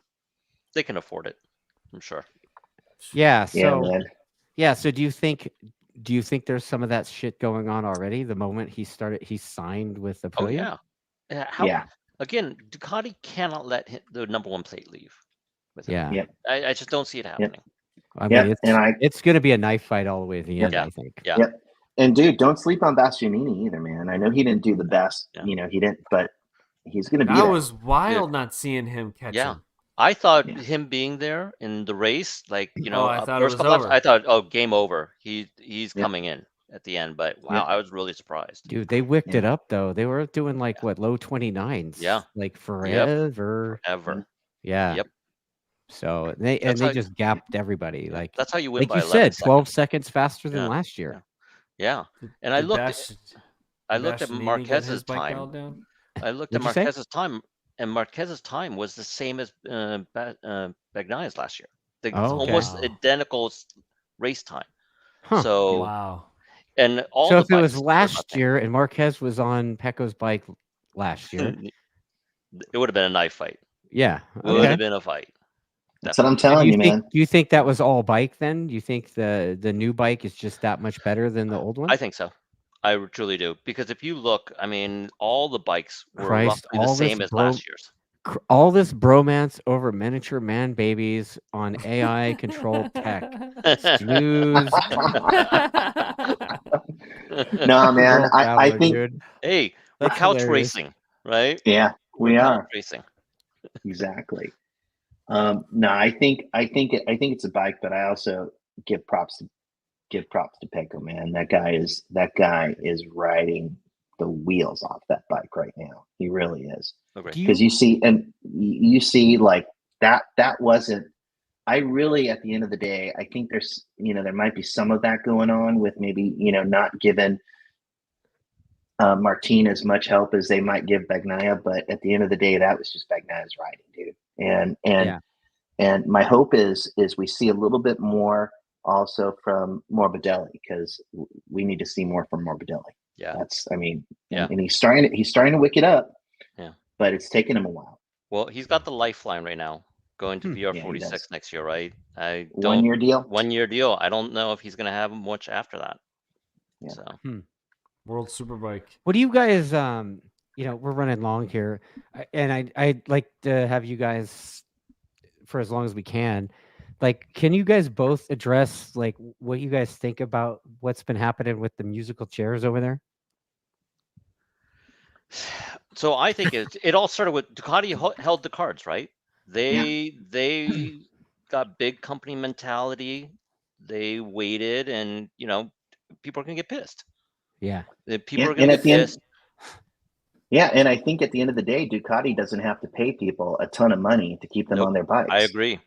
They can afford it, I'm sure. Yeah. So So do you think there's some of that shit going on already? The moment he signed with the Podium? Oh yeah. Again, Ducati cannot let the number one plate leave with him. Yeah. Yep. I just don't see it happening. Yep. I mean, it's going to be a knife fight all the way to the end, I think. Yeah. Yep. And dude, don't sleep on Bastianini either, man. I know he didn't do the best. He didn't, but he's going to be. That was wild not seeing him catch him. I thought him being there in the race, like I thought it was over. I thought, oh, game over. He's coming in at the end, but wow, I was really surprised. Dude, they wicked it up though. They were doing like low 29s. Yeah, like forever. Yeah. Yep. So they just gapped everybody. Like that's how you win. Like you said, 12 seconds faster than last year. Yeah. And I looked at Marquez's time. I looked at Marquez's time, and Marquez's time was the same as Bagnaya's last year. Almost identical race time. Huh. So wow. And all so if it was last year and Marquez was on Pecco's bike last year, it would have been a knife fight. Yeah. It would have been a fight. That's what I'm telling you, man. Do you think that was all bike then? Do you think the new bike is just that much better than the old one? I think so. I truly do. Because if you look, I mean, all the bikes were roughly the same as last year's. All this bromance over miniature man babies on AI controlled tech. Snooze. No, man. I think. Dude. Hey, we're couch racing, right? Yeah, we are. Couch racing. Exactly. No, I think it's a bike, but I also give props to Pecco, man. That guy is riding the wheels off that bike right now. He really is. Because you see like that wasn't. I really, at the end of the day, I think there's there might be some of that going on with maybe not giving Martin as much help as they might give Bagnaia, but at the end of the day, that was just Bagnaia's riding, dude. And my hope is we see a little bit more also from Morbidelli, because we need to see more from Morbidelli. Yeah, and he's starting to wick it up. Yeah, but it's taken him a while. Well, he's got the lifeline right now, going to VR46 next year, right? 1 year deal. 1 year deal. I don't know if he's going to have much after that. Yeah. So. World Superbike. What do you guys? We're running long here, and I'd like to have you guys for as long as we can. Like, can you guys both address like what you guys think about what's been happening with the musical chairs over there? So I think it all started with Ducati held the cards, right? They got big company mentality. They waited, and people are gonna get pissed. Yeah, people are gonna get pissed. And I think at the end of the day, Ducati doesn't have to pay people a ton of money to keep them on their bikes. I agree.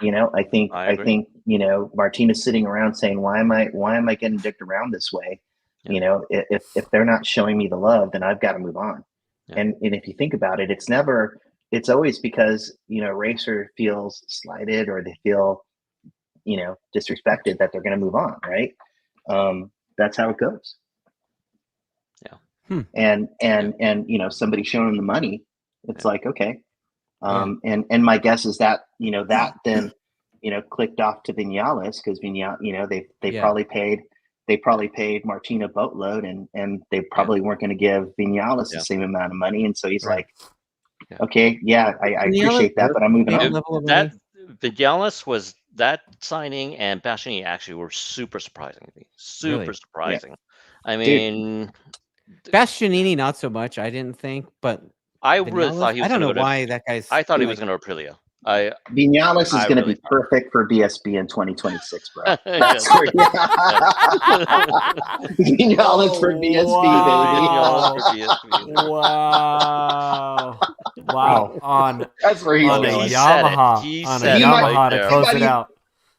I think Martin is sitting around saying, why am I getting dicked around this way? Yeah. If they're not showing me the love, then I've got to move on. Yeah. And if you think about it, it's always because a racer feels slighted or they feel disrespected that they're going to move on, right? That's how it goes. Yeah. And somebody showing them the money, it's like, okay. And my guess is that that then clicked off to Vinales, because Vinales they probably paid Martin a boatload, and they probably weren't going to give Vinales the same amount of money, and so he's like, okay, I appreciate that, but I'm moving on. That Vinales was that signing and Bastianini actually were super surprising to me. Super surprising. Yeah. I mean, Bastianini not so much. I didn't think, but I really thought he was. I don't know why that guy's. I thought he was going to Aprilia. Vinales is going to be perfect for BSB in 2026, bro. That's where Vinales for BSB, baby. Wow. That's where he on a Yamaha. On a Yamaha to close it out.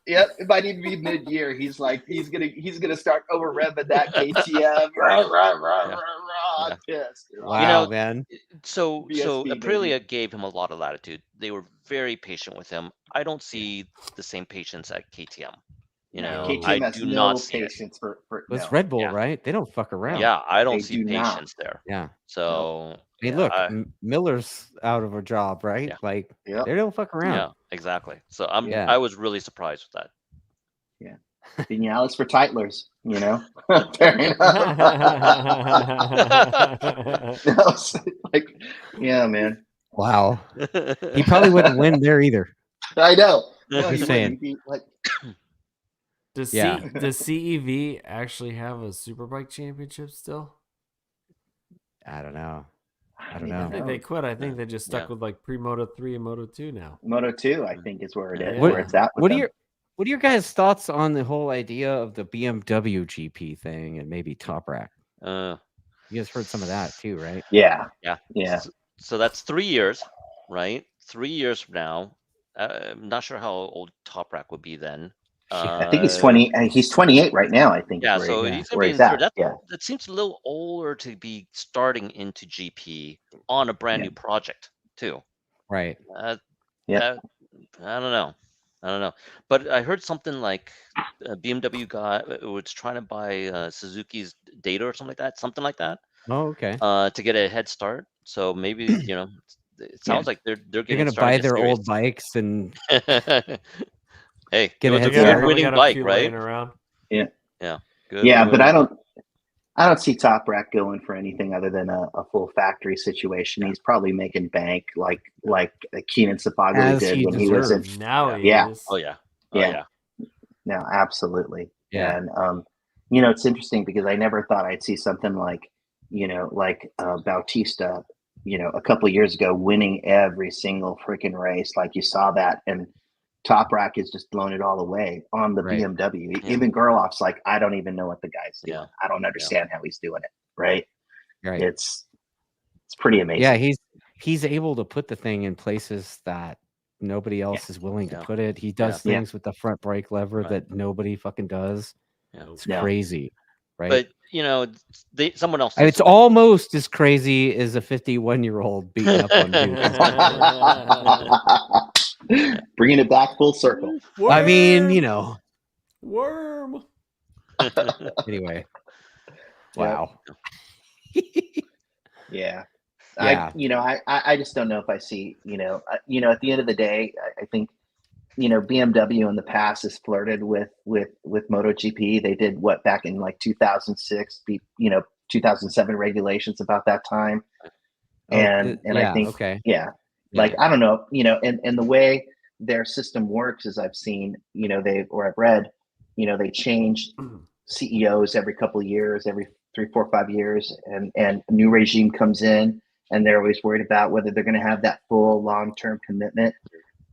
Yep, it might even be mid-year. He's gonna start over revving that KTM. I'm pissed. Wow, man. So Aprilia gave him a lot of latitude. They were very patient with him. I don't see the same patience at KTM. KTM has no patience for it's Red Bull, right? They don't fuck around. Yeah, I don't see patience there. Yeah. So hey, look, Miller's out of a job, right? Yeah. Like they don't fuck around. Yeah, exactly. So I was really surprised with that. Yeah. Vinales for Tittlers, Fair enough. Yeah, man. Wow. He probably wouldn't win there either. I know. Just saying. Does CEV actually have a Superbike championship still? I don't know. I think they quit. I think they just stuck with like pre-Moto 3 and Moto 2 now. Moto 2, I think, is where it is. Where it's at. What are your guys' thoughts on the whole idea of the BMW GP thing and maybe Top Rack? You guys heard some of that too, right? Yeah. So that's 3 years, right? 3 years from now. I'm not sure how old Top Rack would be then. I think he's 20. He's 28 right now. I think. Yeah, so he's gonna be at. That seems a little older to be starting into GP on a brand new project too. Right. I don't know. But I heard something like BMW was trying to buy Suzuki's data or something like that. Something like that. Oh, okay. To get a head start. So maybe it soungoing like they're going to buy their old bikes and. Hey, get a good winning bike, right? Around. Yeah. Good but I don't see Top Rack going for anything other than a full factory situation. He's probably making bank like Keenan Sapagli did when he was in. Now he is. Oh yeah. No, absolutely. Yeah. And it's interesting because I never thought I'd see something like Bautista, a couple of years ago winning every single freaking race. Like you saw that, and Top Rack has just blown it all away on the BMW. Yeah. Even Gerloff's like, I don't even know what the guy's doing. Yeah. I don't understand how he's doing it. Right. It's pretty amazing. Yeah, he's able to put the thing in places that nobody else is willing to put it. He does things with the front brake lever that nobody fucking does. Yeah. It's crazy. Right. But someone else. It's almost as crazy as a 51-year-old beating up on dudes. Bringing it back full circle. Worm. I mean, worm. Anyway, wow. Yeah. I just don't know if I see. At the end of the day, I think BMW in the past has flirted with MotoGP. They did what back in like 2006, 2007 regulations about that time, and I think like, I don't know, and the way their system works is I've seen, I've read, they change CEOs every couple of years, every 3, 4, 5 years, and a new regime comes in, and they're always worried about whether they're going to have that full long-term commitment.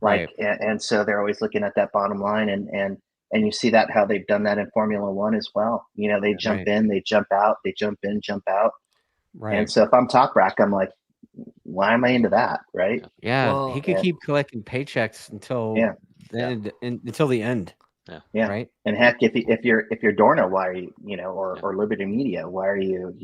And so they're always looking at that bottom line, and you see that how they've done that in Formula One as well. They jump in, they jump out, they jump in, jump out. Right. And so if I'm Top Rack, I'm like, why am I into that? Right. Yeah. Well, he could keep collecting paychecks until until the end. Yeah. Right. And heck, if you're Dorna, why are you, or Liberty Media, why are you,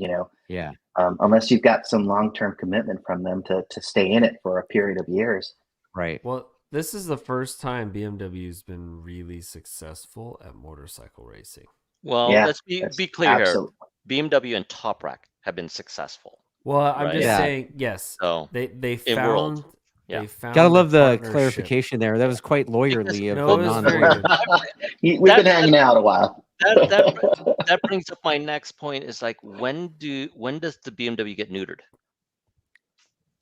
unless you've got some long-term commitment from them to stay in it for a period of years. Right. Well, this is the first time BMW's been really successful at motorcycle racing. Well, let's be clear here. BMW and Top Rack have been successful. Well, I'm just saying, yes. So they found. Yeah. They found Gotta love the clarification there. That was quite lawarly. We've been hanging out a while. That brings up my next point. Is like, when does the BMW get neutered?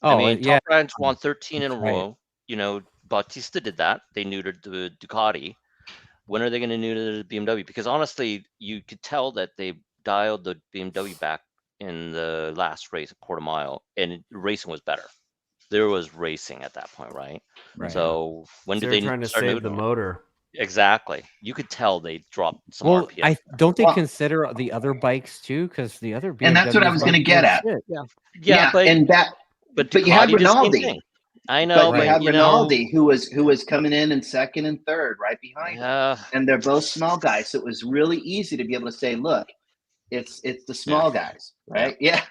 Top Rack's won 13 in a row. Bautista did that. They neutered the Ducati. when are they going to neuter the BMW? Because honestly, you could tell that they dialed the BMW back in the last race, a quarter mile, and racing was better. There was racing at that point, right? So when do they trying to start save the neutering? motor? Exactly. You could tell they dropped some Well, RPM. don't they consider the other bikes too? Because the other BMWs, and that's what I was going to get at. Yeah, but you had Ducati did the same Rinaldi. thing. I know, but you have Rinaldi, who was coming in second and third, right behind him. And they're both small guys, so it was really easy to be able to say, look, it's the small guys, right? Yeah.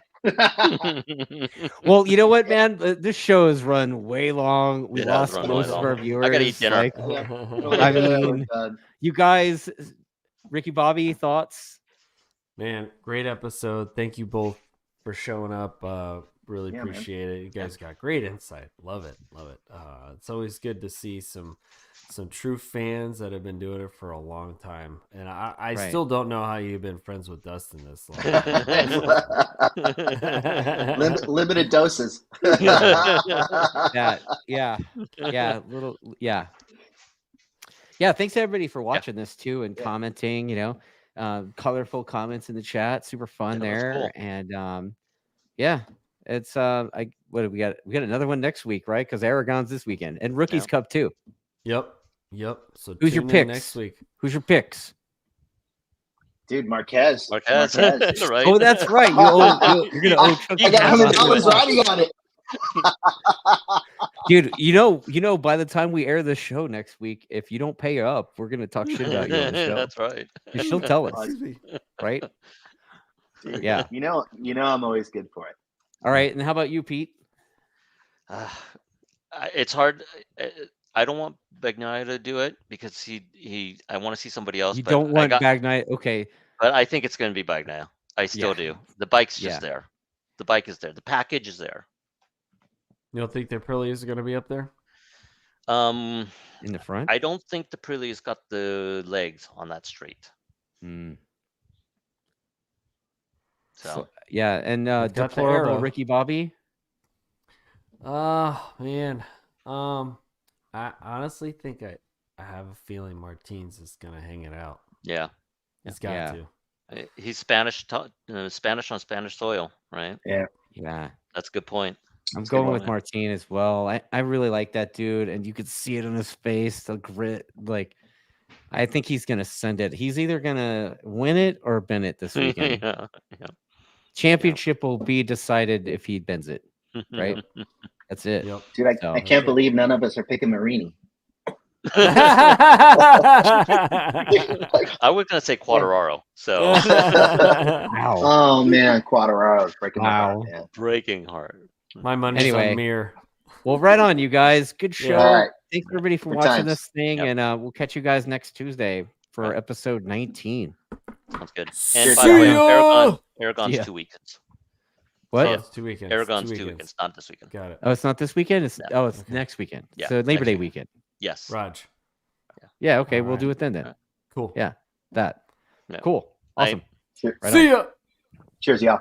Well, you know what, man? This show has run way long. We lost most of our viewers. I gotta eat dinner. I mean, you guys, Ricky-Bobby, thoughts? Man, great episode. Thank you both for showing up. Really appreciate it. You guys got great insight. Love it. It's always good to see some true fans that have been doing it for a long time. And I still don't know how you've been friends with Dustin this long. Limited doses. Yeah. Thanks everybody for watching this too and commenting, colorful comments in the chat. Super fun there. Cool. And it's what do we got? We got another one next week, right? Because Aragon's this weekend and Rookies Cup too. Yep. So who's your picks next week? Who's your picks? Dude, Marquez. Right. Oh, that's right. You're gonna owe I got $100 riding on it. Dude, you know, by the time we air this show next week, if you don't pay up, we're gonna talk shit about you on the show. That's right. She'll tell us, right? Dude, you know, I'm always good for it. All right, and how about you, Pete? It's hard. I don't want Bagnaia to do it because I want to see somebody else. You don't want Bagnaia, okay? But I think it's going to be Bagnaia. I still do. The bike's just there. The bike is there. The package is there. You don't think the Pirelli is going to be up there? In the front? I don't think the Pirelli's got the legs on that straight. So and deplorable Ricky-Bobby. Man. I honestly think I have a feeling Martins is gonna hang it out. Yeah, he's got to. He's Spanish on Spanish soil, right? Yeah. That's a good point. I'm going with Martin as well. I really like that dude, and you could see it on his face, the grit. Like, I think he's gonna send it. He's either gonna win it or bend it this weekend. Championship will be decided if he bends it, right? That's it. Yep. Dude, I can't believe none of us are picking Marini. I was gonna say Quartararo. So. Wow. Oh man, Quartararo breaking my heart. Man. Breaking heart. My money's on Mir. Well, right on, you guys. Good show. All right. Thanks everybody for watching this thing, and we'll catch you guys next Tuesday for episode 19. Sounds good. And by the way, Aragon's 2 weekends. What? So it's 2 weekends. Aragon's 2 weekends, not this weekend. Got it. Oh, it's not this weekend? It's next weekend. Yeah, so Labor Day weekend. Yes. Raj. Yeah, okay, we'll do it then. Cool. Yeah, that. Cool. Awesome. See ya. Cheers, y'all.